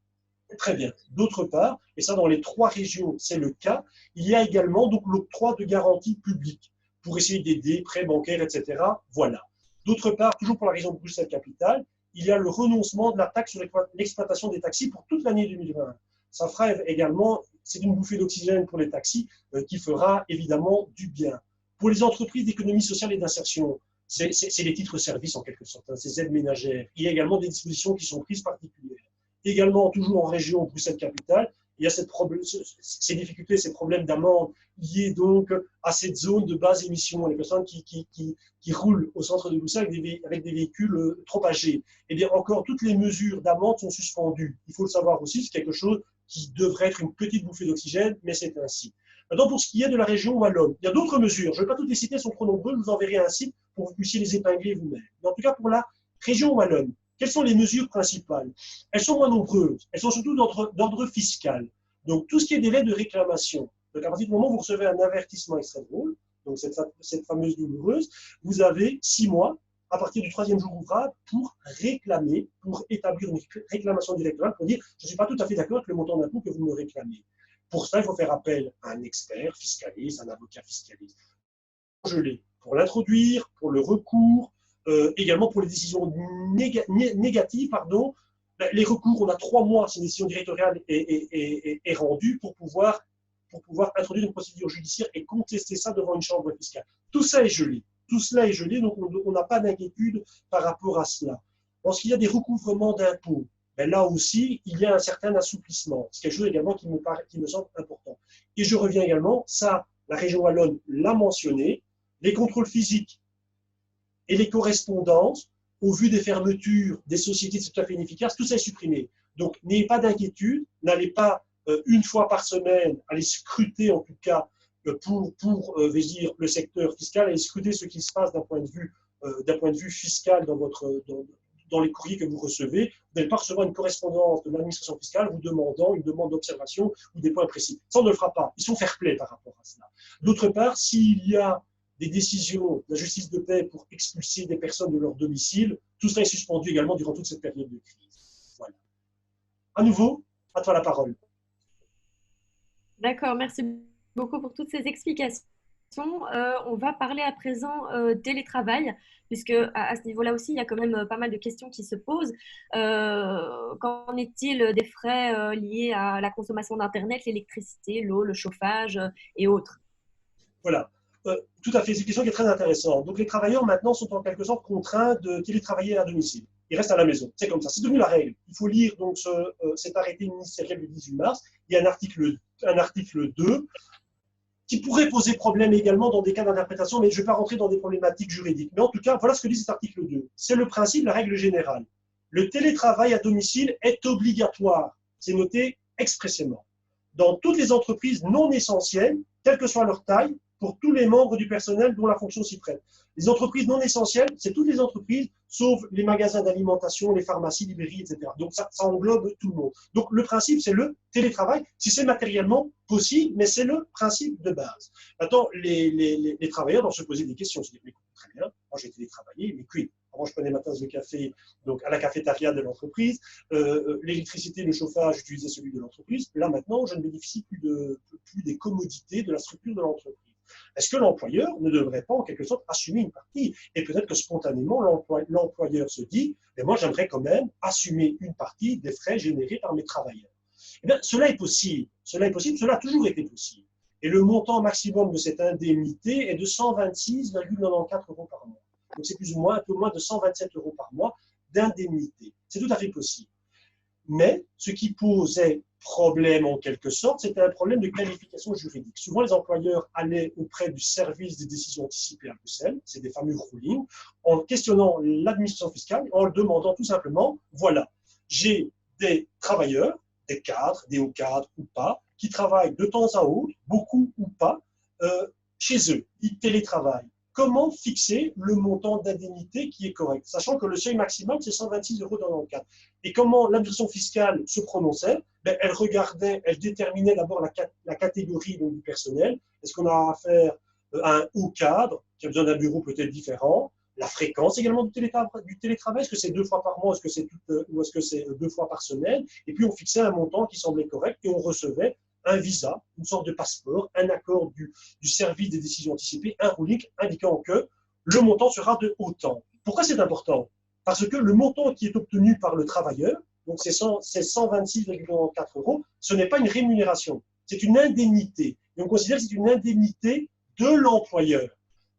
Très bien. D'autre part, et ça dans les 3 régions, c'est le cas, il y a également donc l'octroi de garanties publiques pour essayer d'aider, prêts bancaires, etc. Voilà. D'autre part, toujours pour la région de Bruxelles-Capitale, il y a le renoncement de la taxe sur l'exploitation des taxis pour toute l'année 2020. Ça fera également, c'est une bouffée d'oxygène pour les taxis qui fera évidemment du bien. Pour les entreprises d'économie sociale et d'insertion, c'est les titres-services en quelque sorte, hein, ces aides ménagères. Il y a également des dispositions qui sont prises particulières. Également, toujours en région Bruxelles-Capitale, il y a ces difficultés, ces problèmes d'amende liés donc à cette zone de basse émission, les personnes qui roulent au centre de Bruxelles avec des véhicules trop âgés. Eh bien, encore, toutes les mesures d'amende sont suspendues. Il faut le savoir aussi, c'est quelque chose qui devrait être une petite bouffée d'oxygène, mais c'est ainsi. Maintenant, pour ce qui est de la région wallonne, il y a d'autres mesures. Je ne vais pas toutes les citer, elles sont trop nombreuses, je vous enverrai un site pour que vous puissiez les épingler vous-même. Mais en tout cas, pour la région wallonne, quelles sont les mesures principales? Elles sont moins nombreuses. Elles sont surtout d'ordre fiscal. Donc, tout ce qui est délai de réclamation. Donc, à partir du moment où vous recevez un avertissement extrait drôle, donc cette fameuse douloureuse, vous avez 6 mois à partir du 3e jour ouvrable pour réclamer, pour établir une réclamation directorale, pour dire je ne suis pas tout à fait d'accord avec le montant d'impôt que vous me réclamez. Pour ça, il faut faire appel à un expert fiscaliste, un avocat fiscaliste. Je l'ai pour l'introduire, pour le recours, également pour les décisions négatives, pardon. Les recours, on a 3 mois si une décision directoriale est rendue pour pouvoir introduire une procédure judiciaire et contester ça devant une chambre fiscale. Tout ça est gelé. Tout cela est gelé, donc on n'a pas d'inquiétude par rapport à cela. Lorsqu'il y a des recouvrements d'impôts, ben là aussi, il y a un certain assouplissement. C'est quelque chose également qui me semble important. Et je reviens également, ça, la région wallonne l'a mentionné, les contrôles physiques et les correspondances, au vu des fermetures des sociétés, c'est tout à fait inefficace, tout ça est supprimé. Donc, n'ayez pas d'inquiétude, n'allez pas une fois par semaine aller scruter, en tout cas, pour dire, le secteur fiscal, aller scruter ce qui se passe d'un point de vue fiscal dans les courriers que vous recevez. Vous n'allez pas recevoir une correspondance de l'administration fiscale vous demandant une demande d'observation ou des points précis. Ça, on ne le fera pas. Ils sont fair-play par rapport à cela. D'autre part, s'il y a des décisions de la justice de paix pour expulser des personnes de leur domicile, tout cela est suspendu également durant toute cette période de crise. Voilà. À nouveau, à toi la parole. D'accord, merci beaucoup pour toutes ces explications. On va parler à présent télétravail, puisque à ce niveau-là aussi, il y a quand même pas mal de questions qui se posent. Qu'en est-il des frais liés à la consommation d'Internet, l'électricité, l'eau, le chauffage et autres? Voilà. Tout à fait, c'est une question qui est très intéressante. Donc les travailleurs maintenant sont en quelque sorte contraints de télétravailler à domicile. Ils restent à la maison. C'est comme ça, c'est devenu la règle. Il faut lire donc cet arrêté ministériel du 18 mars. Il y a un article 2 qui pourrait poser problème également dans des cas d'interprétation, mais je ne vais pas rentrer dans des problématiques juridiques. Mais en tout cas, voilà ce que dit cet article 2. C'est le principe, la règle générale. Le télétravail à domicile est obligatoire. C'est noté expressément. Dans toutes les entreprises non essentielles, quelle que soit leur taille, pour tous les membres du personnel dont la fonction s'y prête. Les entreprises non essentielles, c'est toutes les entreprises, sauf les magasins d'alimentation, les pharmacies, librairies, etc. Donc ça englobe tout le monde. Donc le principe, c'est le télétravail, si c'est matériellement possible, mais c'est le principe de base. Maintenant, les travailleurs doivent se poser des questions. Se dire, mais très bien, moi j'ai télétravaillé, mais puis, avant je prenais ma tasse de café donc à la cafétéria de l'entreprise, l'électricité, le chauffage, j'utilisais celui de l'entreprise. Là maintenant, je ne bénéficie plus des commodités de la structure de l'entreprise. Est-ce que l'employeur ne devrait pas en quelque sorte assumer une partie? Et peut-être que spontanément, l'employeur se dit, mais moi j'aimerais quand même assumer une partie des frais générés par mes travailleurs. Eh bien, cela est possible, cela a toujours été possible. Et le montant maximum de cette indemnité est de 126,94 € par mois. Donc c'est plus ou moins un peu moins de 127 € par mois d'indemnité. C'est tout à fait possible. Mais ce qui posait problème en quelque sorte, c'était un problème de qualification juridique. Souvent, les employeurs allaient auprès du service des décisions anticipées à Bruxelles, c'est des fameux rulings, en questionnant l'administration fiscale, en leur demandant tout simplement, voilà, j'ai des travailleurs, des cadres, des hauts cadres ou pas, qui travaillent de temps à autre, beaucoup ou pas, chez eux, ils télétravaillent. Comment fixer le montant d'indemnité qui est correct, sachant que le seuil maximum, c'est 126,94 €. Et comment l'administration fiscale se prononçait? Elle regardait, elle déterminait d'abord la catégorie donc, du personnel. Est-ce qu'on a affaire à un haut cadre qui a besoin d'un bureau peut-être différent, la fréquence également du télétravail, est-ce que c'est 2 fois par mois, ou est-ce que c'est 2 fois par semaine, et puis on fixait un montant qui semblait correct et on recevait un visa, une sorte de passeport, un accord du service des décisions anticipées, un ruling indiquant que le montant sera de autant. Pourquoi c'est important? Parce que le montant qui est obtenu par le travailleur, donc c'est 126,94 euros, ce n'est pas une rémunération, c'est une indemnité. Et on considère que c'est une indemnité de l'employeur.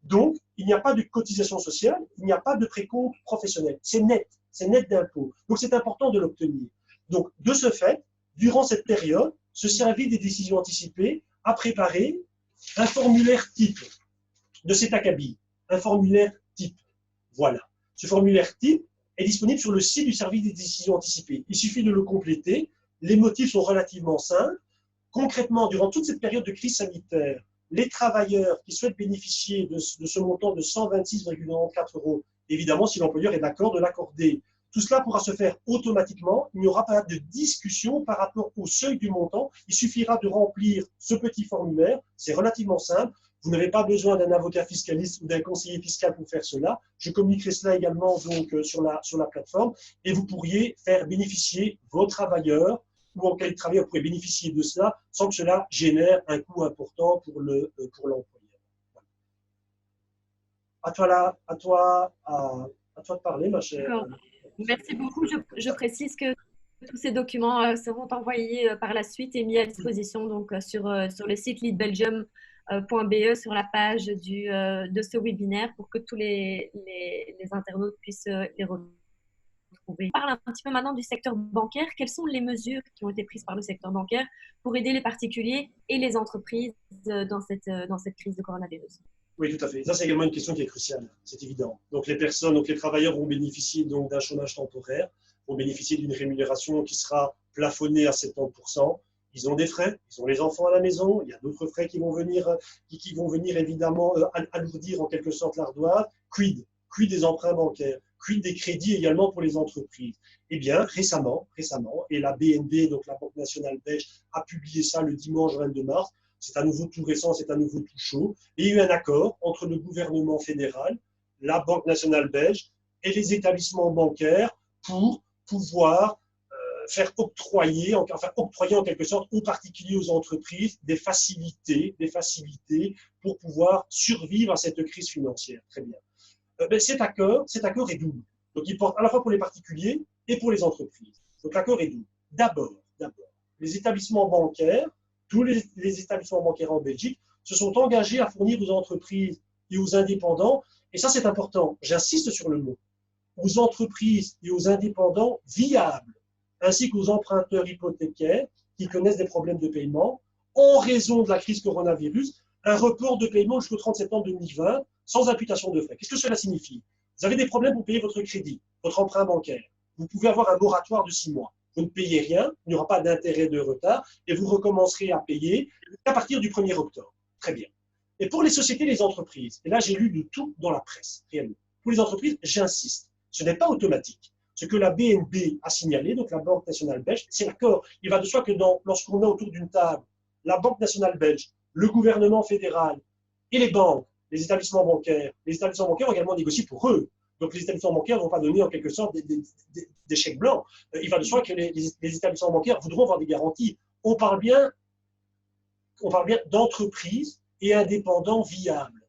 Donc, il n'y a pas de cotisation sociale, il n'y a pas de précompte professionnel. C'est net d'impôt. Donc, c'est important de l'obtenir. Donc, de ce fait, durant cette période, ce service des décisions anticipées a préparé un formulaire type de cet acabit. Un formulaire type. Voilà. Ce formulaire type est disponible sur le site du service des décisions anticipées. Il suffit de le compléter. Les motifs sont relativement simples. Concrètement, durant toute cette période de crise sanitaire, les travailleurs qui souhaitent bénéficier de ce montant de 126,94 euros, évidemment, si l'employeur est d'accord de l'accorder. Tout cela pourra se faire automatiquement. Il n'y aura pas de discussion par rapport au seuil du montant. Il suffira de remplir ce petit formulaire. C'est relativement simple. Vous n'avez pas besoin d'un avocat fiscaliste ou d'un conseiller fiscal pour faire cela. Je communiquerai cela également donc, sur la plateforme. Et vous pourriez faire bénéficier vos travailleurs ou en quel travailleur pourrait bénéficier de cela sans que cela génère un coût important pour l'employeur. À toi de parler, ma chère. Merci beaucoup. Je précise que tous ces documents seront envoyés par la suite et mis à disposition donc, sur le site leadbelgium.be sur la page de ce webinaire pour que tous les internautes puissent les retrouver. On parle un petit peu maintenant du secteur bancaire. Quelles sont les mesures qui ont été prises par le secteur bancaire pour aider les particuliers et les entreprises dans cette crise de coronavirus? Oui, tout à fait. Ça, c'est également une question qui est cruciale, c'est évident. Donc, les travailleurs vont bénéficier donc d'un chômage temporaire, vont bénéficier d'une rémunération qui sera plafonnée à 70%. Ils ont des frais, ils ont les enfants à la maison, il y a d'autres frais qui vont venir évidemment alourdir en quelque sorte l'ardoise. Quid des emprunts bancaires? Quid des crédits également pour les entreprises? Eh bien, récemment, et la BNB, donc la Banque nationale belge, a publié ça le dimanche 22 mars, c'est à nouveau tout récent, c'est à nouveau tout chaud, et il y a eu un accord entre le gouvernement fédéral, la Banque nationale belge et les établissements bancaires pour pouvoir faire octroyer en quelque sorte aux particuliers, aux entreprises, des facilités pour pouvoir survivre à cette crise financière. Très bien. Cet accord est double. Donc, il porte à la fois pour les particuliers et pour les entreprises. Donc, l'accord est double. D'abord, les établissements bancaires, tous les établissements bancaires en Belgique, se sont engagés à fournir aux entreprises et aux indépendants, et ça c'est important, j'insiste sur le mot, aux entreprises et aux indépendants viables, ainsi qu'aux emprunteurs hypothécaires qui connaissent des problèmes de paiement, en raison de la crise coronavirus, un report de paiement jusqu'au 30 septembre 2020 sans imputation de frais. Qu'est-ce que cela signifie? Vous avez des problèmes pour payer votre crédit, votre emprunt bancaire. Vous pouvez avoir un moratoire de 6 mois. Vous ne payez rien, il n'y aura pas d'intérêt de retard et vous recommencerez à payer à partir du 1er octobre. Très bien. Et pour les sociétés et les entreprises, et là j'ai lu de tout dans la presse, réellement. Pour les entreprises, j'insiste, ce n'est pas automatique. Ce que la BNB a signalé, donc la Banque nationale belge, c'est l'accord. Il va de soi que lorsqu'on est autour d'une table, la Banque nationale belge, le gouvernement fédéral et les banques, les établissements bancaires ont également négocié pour eux. Donc les établissements bancaires ne vont pas donner en quelque sorte des chèques blancs. Il va de soi que les établissements bancaires voudront avoir des garanties. On parle bien d'entreprises et indépendants viables.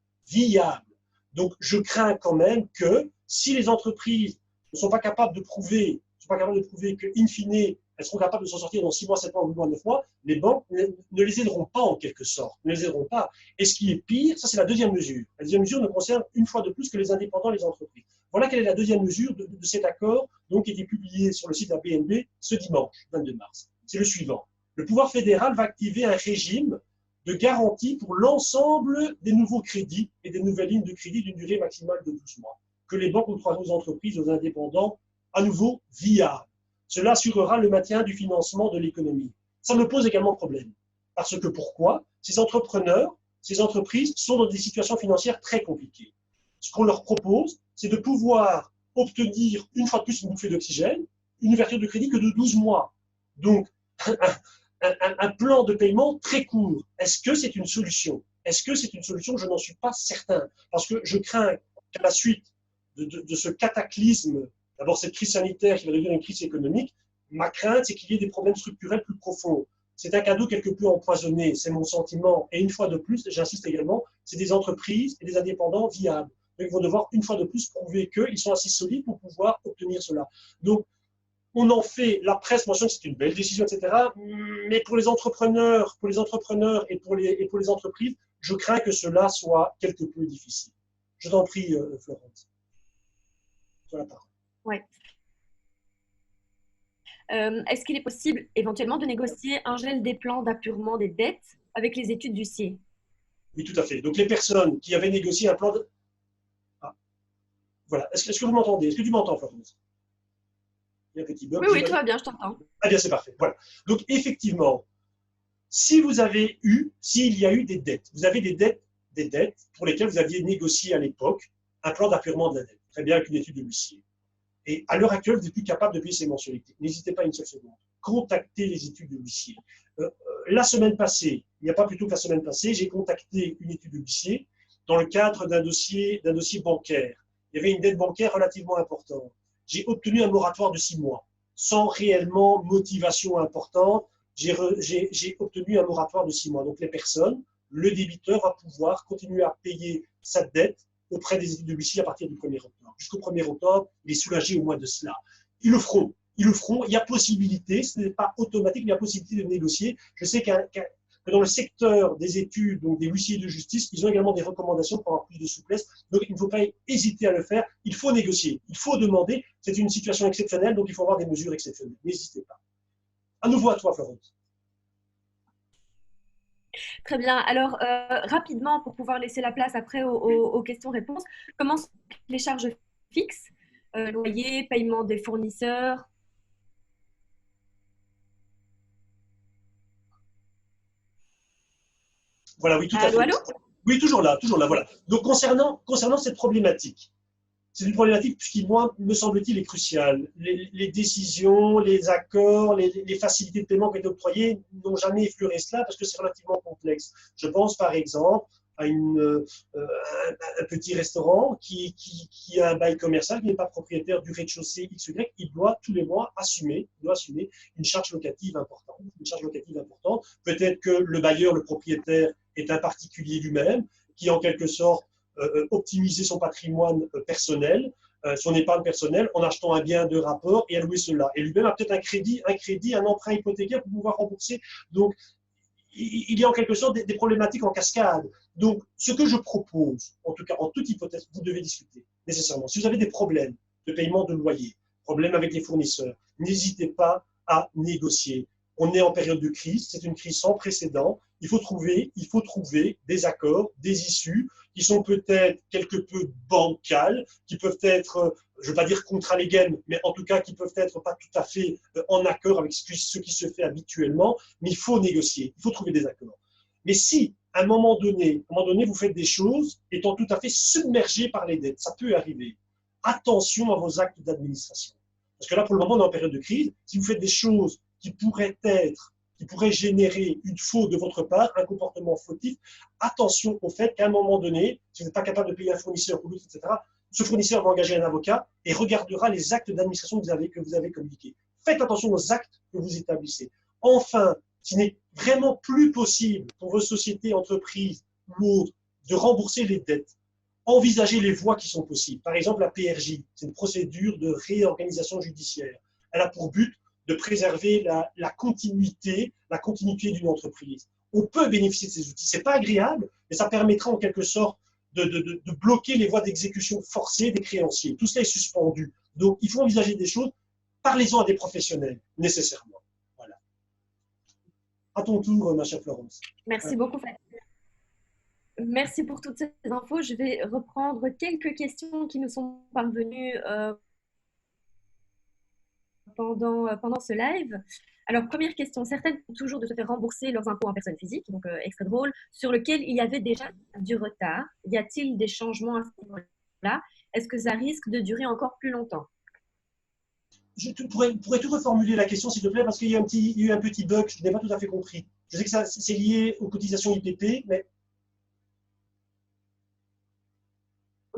Donc je crains quand même que si les entreprises ne sont pas capables de prouver que, in fine, elles seront capables de s'en sortir dans 6 mois, 7 mois, 8 mois, 9 mois, les banques ne les aideront pas en quelque sorte. Ne les aideront pas. Et ce qui est pire, ça c'est la deuxième mesure. La deuxième mesure ne concerne une fois de plus que les indépendants et les entreprises. Voilà quelle est la deuxième mesure de cet accord donc, qui a été publié sur le site de la BNB ce dimanche 22 mars. C'est le suivant. Le pouvoir fédéral va activer un régime de garantie pour l'ensemble des nouveaux crédits et des nouvelles lignes de crédit d'une durée maximale de 12 mois, que les banques octroieront aux entreprises, aux indépendants, à nouveau viables. Cela assurera le maintien du financement de l'économie. Ça me pose également problème. Parce que pourquoi? Ces entrepreneurs, ces entreprises sont dans des situations financières très compliquées. Ce qu'on leur propose, c'est de pouvoir obtenir une fois de plus une bouffée d'oxygène, une ouverture de crédit que de 12 mois. Donc, un plan de paiement très court. Est-ce que c'est une solution? Est-ce que c'est une solution? Je n'en suis pas certain. Parce que je crains qu'à la suite de ce cataclysme, d'abord cette crise sanitaire qui va devenir une crise économique, ma crainte, c'est qu'il y ait des problèmes structurels plus profonds. C'est un cadeau quelque peu empoisonné, c'est mon sentiment. Et une fois de plus, j'insiste également, c'est des entreprises et des indépendants viables. Donc, ils vont devoir une fois de plus prouver qu'ils sont assez solides pour pouvoir obtenir cela. Donc, on en fait, la presse mentionne que c'est une belle décision, etc. Mais pour les entrepreneurs et pour les entreprises, je crains que cela soit quelque peu difficile. Je t'en prie, Florence. Sur la parole. Ouais. Est-ce qu'il est possible éventuellement de négocier un gel des plans d'appurement des dettes avec les études d'huissier? Oui, tout à fait. Donc les personnes qui avaient négocié un plan de... Ah, voilà. Est-ce que vous m'entendez? Est-ce que tu m'entends, Florence? Il y a un petit bug. Oui, oui, tout va bien, je t'entends. Ah bien, c'est parfait. Voilà. Donc effectivement, s'il y a eu des dettes, vous avez des dettes pour lesquelles vous aviez négocié à l'époque un plan d'appurement de la dette, très bien avec une étude de l'huissier. Et à l'heure actuelle, vous n'êtes plus capable de payer ces mensualités. N'hésitez pas une seule seconde. Contactez les études de l'huissier. La semaine passée, il n'y a pas plus tôt que la semaine passée, j'ai contacté une étude de l'huissier dans le cadre d'un dossier bancaire. Il y avait une dette bancaire relativement importante. J'ai obtenu un moratoire de 6 mois, sans réellement motivation importante. J'ai obtenu un moratoire de 6 mois. Donc les personnes, le débiteur va pouvoir continuer à payer sa dette auprès des études de l'huissier à partir du 1er octobre. Jusqu'au 1er octobre, il est soulagé au moins de cela. Ils le feront. Il y a possibilité, ce n'est pas automatique, mais il y a possibilité de négocier. Je sais que dans le secteur des études, donc des huissiers de justice, ils ont également des recommandations pour avoir plus de souplesse. Donc il ne faut pas hésiter à le faire. Il faut négocier, il faut demander. C'est une situation exceptionnelle, donc il faut avoir des mesures exceptionnelles. N'hésitez pas. À nouveau à toi, Florence. Très bien. Alors, rapidement, pour pouvoir laisser la place après aux questions-réponses, comment sont les charges fixes, loyer, paiement des fournisseurs? Voilà, oui, tout à Allô, fait. allô? Oui, toujours là, voilà. Donc, concernant cette problématique, c'est une problématique qui, moi, me semble-t-il, est cruciale. Les décisions, les accords, les facilités de paiement qui ont été octroyées n'ont jamais effleuré cela parce que c'est relativement complexe. Je pense, par exemple, à un petit restaurant qui a un bail commercial, qui n'est pas propriétaire du rez-de-chaussée XY, il doit tous les mois assumer une charge locative importante. Une charge locative importante. Peut-être que le bailleur, le propriétaire, est un particulier lui-même, qui en quelque sorte optimiser son patrimoine personnel, son épargne personnelle, en achetant un bien de rapport et allouer cela. Et lui-même a peut-être un emprunt hypothécaire pour pouvoir rembourser. Donc, il y a en quelque sorte des problématiques en cascade. Donc, ce que je propose, en tout cas, en toute hypothèse, vous devez discuter nécessairement. Si vous avez des problèmes de paiement de loyer, problèmes avec les fournisseurs, n'hésitez pas à négocier. On est en période de crise, c'est une crise sans précédent. Il faut trouver des accords, des issues qui sont peut-être quelque peu bancales, qui peuvent être, je ne veux pas dire contre-allégènes, mais en tout cas qui peuvent être pas tout à fait en accord avec ce qui se fait habituellement, mais il faut négocier, il faut trouver des accords. Mais si, à un moment donné, vous faites des choses étant tout à fait submergé par les dettes, ça peut arriver. Attention à vos actes d'administration. Parce que là, pour le moment, on est en période de crise. Si vous faites des choses qui pourraient générer une faute de votre part, un comportement fautif, attention au fait qu'à un moment donné, si vous n'êtes pas capable de payer un fournisseur ou l'autre, etc., ce fournisseur va engager un avocat et regardera les actes d'administration que vous avez communiqués. Faites attention aux actes que vous établissez. Enfin, s'il n'est vraiment plus possible pour vos sociétés, entreprises ou autres de rembourser les dettes, envisagez les voies qui sont possibles. Par exemple, la PRJ, c'est une procédure de réorganisation judiciaire. Elle a pour but de préserver la continuité d'une entreprise. On peut bénéficier de ces outils. Ce n'est pas agréable, mais ça permettra en quelque sorte de bloquer les voies d'exécution forcée des créanciers. Tout cela est suspendu. Donc, il faut envisager des choses. Parlez-en à des professionnels, nécessairement. Voilà. À ton tour, ma chère Florence. Merci beaucoup, Fatima. Merci pour toutes ces infos. Je vais reprendre quelques questions qui nous sont parvenues pendant ce live. Alors, première question, certaines ont toujours de se faire rembourser leurs impôts en personne physique, donc extra drôle, sur lequel il y avait déjà du retard. Y a-t-il des changements à ce niveau-là? Est-ce que ça risque de durer encore plus longtemps? Je pourrais tout reformuler la question, s'il te plaît, parce qu'il y a eu un petit bug, je n'ai pas tout à fait compris. Je sais que c'est lié aux cotisations IPP, mais...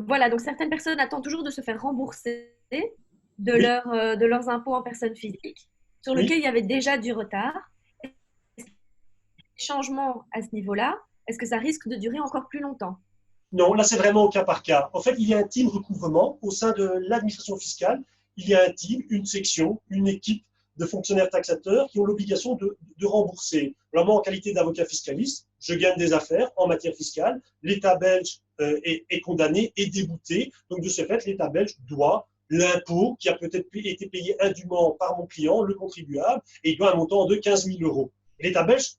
voilà, donc certaines personnes attendent toujours de se faire rembourser Oui, de leurs impôts en personne physique, sur oui. lequel il y avait déjà du retard. Changement à ce niveau-là, est-ce que ça risque de durer encore plus longtemps? Non, là, c'est vraiment au cas par cas. En fait, il y a un team recouvrement au sein de l'administration fiscale. Il y a un team, une section, une équipe de fonctionnaires taxateurs qui ont l'obligation de rembourser. Alors moi, en qualité d'avocat fiscaliste, je gagne des affaires en matière fiscale. L'État belge est condamné et débouté. Donc, de ce fait, l'État belge doit l'impôt qui a peut-être été payé indûment par mon client, le contribuable, et il doit un montant de 15 000 euros. L'État belge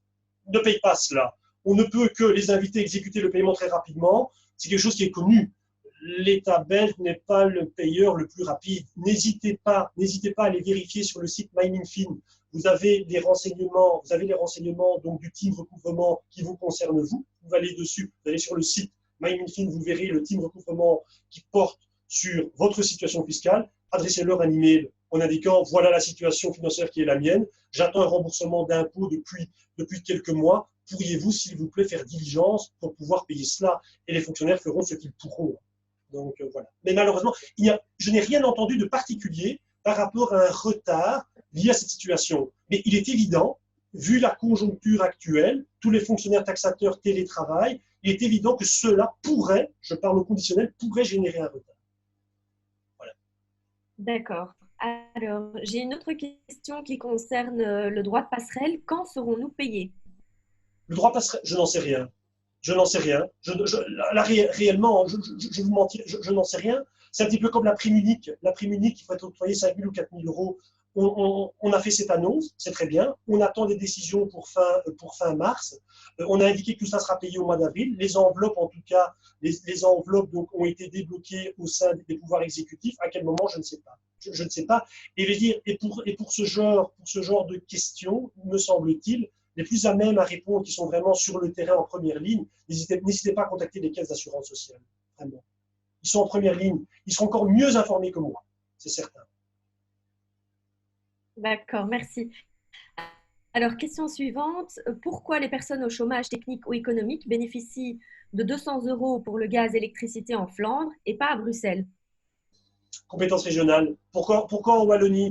ne paye pas cela. On ne peut que les inviter à exécuter le paiement très rapidement. C'est quelque chose qui est connu. L'État belge n'est pas le payeur le plus rapide. N'hésitez pas à aller vérifier sur le site MyMinFin. Vous avez les renseignements donc du team recouvrement qui vous concerne vous. Vous allez dessus, vous allez sur le site MyMinFin, vous verrez le team recouvrement qui porte sur votre situation fiscale. Adressez-leur un email en indiquant voilà la situation financière qui est la mienne. J'attends un remboursement d'impôts depuis quelques mois. Pourriez-vous, s'il vous plaît, faire diligence pour pouvoir payer cela? Et les fonctionnaires feront ce qu'ils pourront. Donc voilà. Mais malheureusement, je n'ai rien entendu de particulier par rapport à un retard lié à cette situation. Mais il est évident, vu la conjoncture actuelle, tous les fonctionnaires taxateurs télétravaillent, il est évident que cela pourrait, je parle au conditionnel, pourrait générer un retard. Voilà. D'accord. Alors, j'ai une autre question qui concerne le droit de passerelle. Quand serons-nous payés? Le droit passerait, je n'en sais rien. Je n'en sais rien. Là, réellement, je vous mentir, je n'en sais rien. C'est un petit peu comme la prime unique. La prime unique, il faut être octroyé 5 000 ou 4 000 euros. On a fait cette annonce, c'est très bien. On attend des décisions pour fin mars. On a indiqué que tout ça sera payé au mois d'avril. Les enveloppes, en tout cas, les enveloppes donc, ont été débloquées au sein des pouvoirs exécutifs. À quel moment, je ne sais pas. Je ne sais pas. Et, je veux dire, pour ce genre de questions, me semble-t-il, les plus à même à répondre, qui sont vraiment sur le terrain en première ligne, n'hésitez pas à contacter les caisses d'assurance sociale. Vraiment. Ils sont en première ligne. Ils seront encore mieux informés que moi, c'est certain. D'accord, merci. Alors, question suivante. Pourquoi les personnes au chômage technique ou économique bénéficient de 200 euros pour le gaz et l'électricité en Flandre et pas à Bruxelles? Compétences régionales. Pourquoi en Wallonie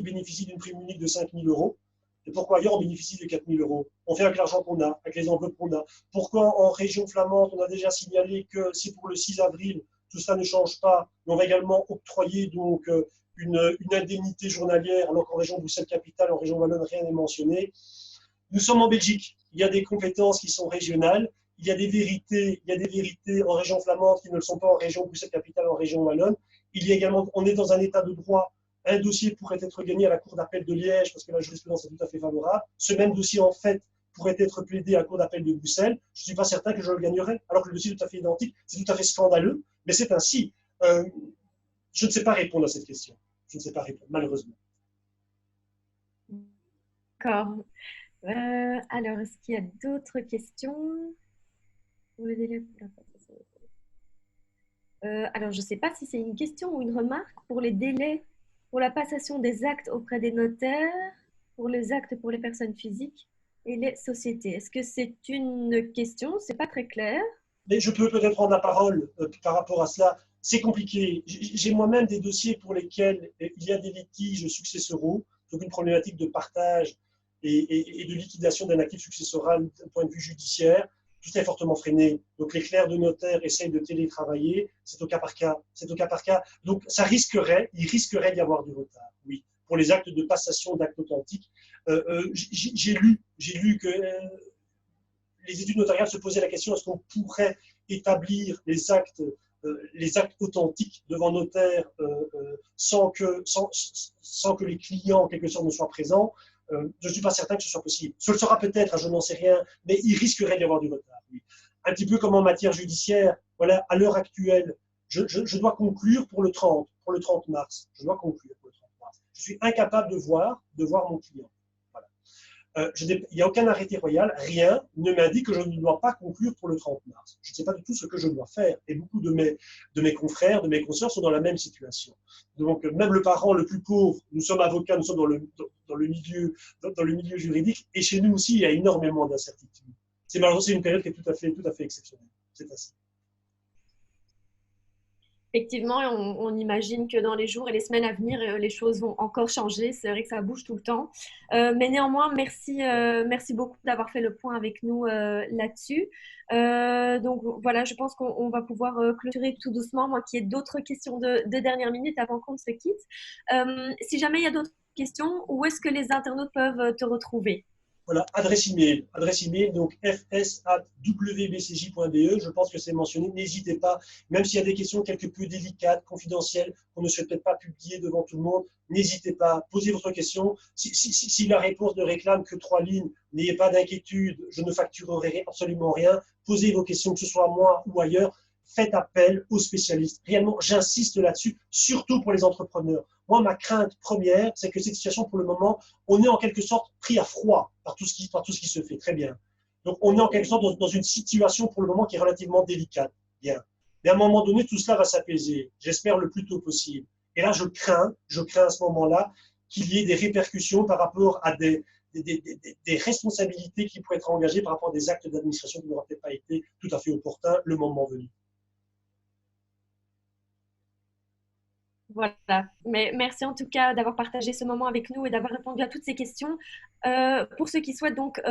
bénéficie d'une prime unique de 5 000 euros et pourquoi ailleurs on bénéficie de 4 000 euros? On fait avec l'argent qu'on a, avec les enveloppes qu'on a. Pourquoi en région flamande, on a déjà signalé que si pour le 6 avril, tout ça ne change pas, on va également octroyer donc une indemnité journalière, alors qu'en région Bruxelles-Capitale, en région Wallonne, rien n'est mentionné. Nous sommes en Belgique. Il y a des compétences qui sont régionales. Il y a des vérités en région flamande qui ne le sont pas en région Bruxelles-Capitale, en région Wallonne. Il y a également, on est dans un état de droit. Un dossier pourrait être gagné à la Cour d'appel de Liège parce que la jurisprudence est tout à fait favorable. Ce même dossier, en fait, pourrait être plaidé à la Cour d'appel de Bruxelles. Je ne suis pas certain que je le gagnerais, alors que le dossier est tout à fait identique. C'est tout à fait scandaleux, mais c'est ainsi. Euh, je ne sais pas répondre à cette question. Je ne sais pas répondre, malheureusement. D'accord. Alors, est-ce qu'il y a d'autres questions? Pour le délai pour la passation. Alors, je ne sais pas si c'est une question ou une remarque pour les délais pour la passation des actes auprès des notaires, pour les actes pour les personnes physiques et les sociétés. Est-ce que c'est une question? C'est pas très clair. Mais je peux peut-être prendre la parole par rapport à cela. C'est compliqué. J'ai moi-même des dossiers pour lesquels il y a des litiges successoraux, donc une problématique de partage et de liquidation d'un actif successoral d'un point de vue judiciaire. Tout ça est fortement freiné. Donc les clercs de notaire essayent de télétravailler. C'est au cas par cas. C'est au cas par cas. Donc il risquerait d'y avoir du retard. Oui. Pour les actes de passation d'actes authentiques, j'ai lu que les études notariales se posaient la question est-ce qu'on pourrait établir les actes authentiques devant notaire sans que les clients, en quelque sorte, ne soient présents. Je ne suis pas certain que ce soit possible. Ce le sera peut-être, je n'en sais rien, mais il risquerait d'y avoir du retard. Oui. Un petit peu comme en matière judiciaire, voilà, à l'heure actuelle, je dois conclure pour le 30 mars. Je dois conclure pour le 30 mars. Je suis incapable de voir mon client. Il n'y a aucun arrêté royal, rien ne m'indique que je ne dois pas conclure pour le 30 mars. Je ne sais pas du tout ce que je dois faire. Et beaucoup de mes confrères, de mes consoeurs sont dans la même situation. Donc, même le parent le plus pauvre, nous sommes avocats, nous sommes dans le milieu juridique, et chez nous aussi, il y a énormément d'incertitudes. C'est malheureusement une période qui est tout à fait exceptionnelle. C'est ainsi. Effectivement, on imagine que dans les jours et les semaines à venir, les choses vont encore changer. C'est vrai que ça bouge tout le temps. Mais néanmoins, merci beaucoup d'avoir fait le point avec nous là-dessus. Donc voilà, je pense qu'on va pouvoir clôturer tout doucement. Moi qui ai d'autres questions de dernière minute avant qu'on se quitte. Si jamais il y a d'autres questions, où est-ce que les internautes peuvent te retrouver? Voilà, adresse email, donc fs@wbcj.be. Je pense que c'est mentionné. N'hésitez pas, même s'il y a des questions quelque peu délicates, confidentielles, qu'on ne souhaite peut-être pas publier devant tout le monde, n'hésitez pas, posez votre question. Si la réponse ne réclame que 3 lignes, n'ayez pas d'inquiétude, je ne facturerai absolument rien. Posez vos questions, que ce soit moi ou ailleurs. Faites appel aux spécialistes. Réellement, j'insiste là-dessus, surtout pour les entrepreneurs. Moi, ma crainte première, c'est que cette situation, pour le moment, on est en quelque sorte pris à froid par tout ce qui se fait. Très bien. Donc, on est en quelque sorte dans une situation pour le moment qui est relativement délicate. Bien. Mais à un moment donné, tout cela va s'apaiser. J'espère le plus tôt possible. Et là, je crains à ce moment-là qu'il y ait des répercussions par rapport à des responsabilités qui pourraient être engagées par rapport à des actes d'administration qui n'auraient peut-être pas été tout à fait opportuns le moment venu. Voilà. Mais merci en tout cas d'avoir partagé ce moment avec nous et d'avoir répondu à toutes ces questions. Pour ceux qui souhaitent donc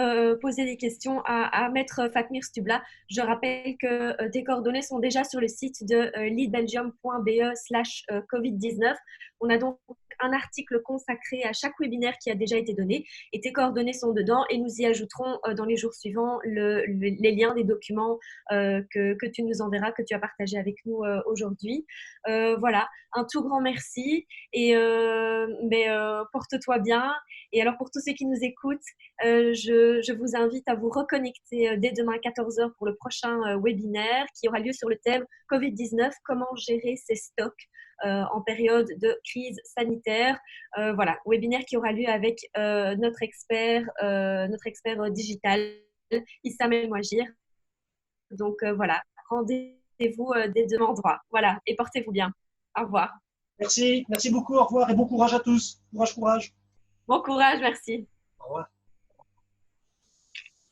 poser des questions à Maître Fatmir Stubla, je rappelle que tes coordonnées sont déjà sur le site de leadbelgium.be/covid-19. On a donc un article consacré à chaque webinaire qui a déjà été donné et tes coordonnées sont dedans et nous y ajouterons dans les jours suivants les liens des documents que tu nous enverras, que tu as partagé avec nous aujourd'hui. Voilà, un tout grand merci et porte-toi bien. Et alors pour tous ceux qui nous écoutent, je vous invite à vous reconnecter dès demain à 14 heures pour le prochain webinaire qui aura lieu sur le thème Covid-19, comment gérer ses stocks en période de crise sanitaire. Voilà, webinaire qui aura lieu avec notre expert digital, Issam El Mouagir. Donc voilà, rendez-vous dès demain endroit. Voilà, et portez-vous bien. Au revoir. Merci beaucoup, au revoir et bon courage à tous. Courage, courage. Bon courage, merci. Au revoir.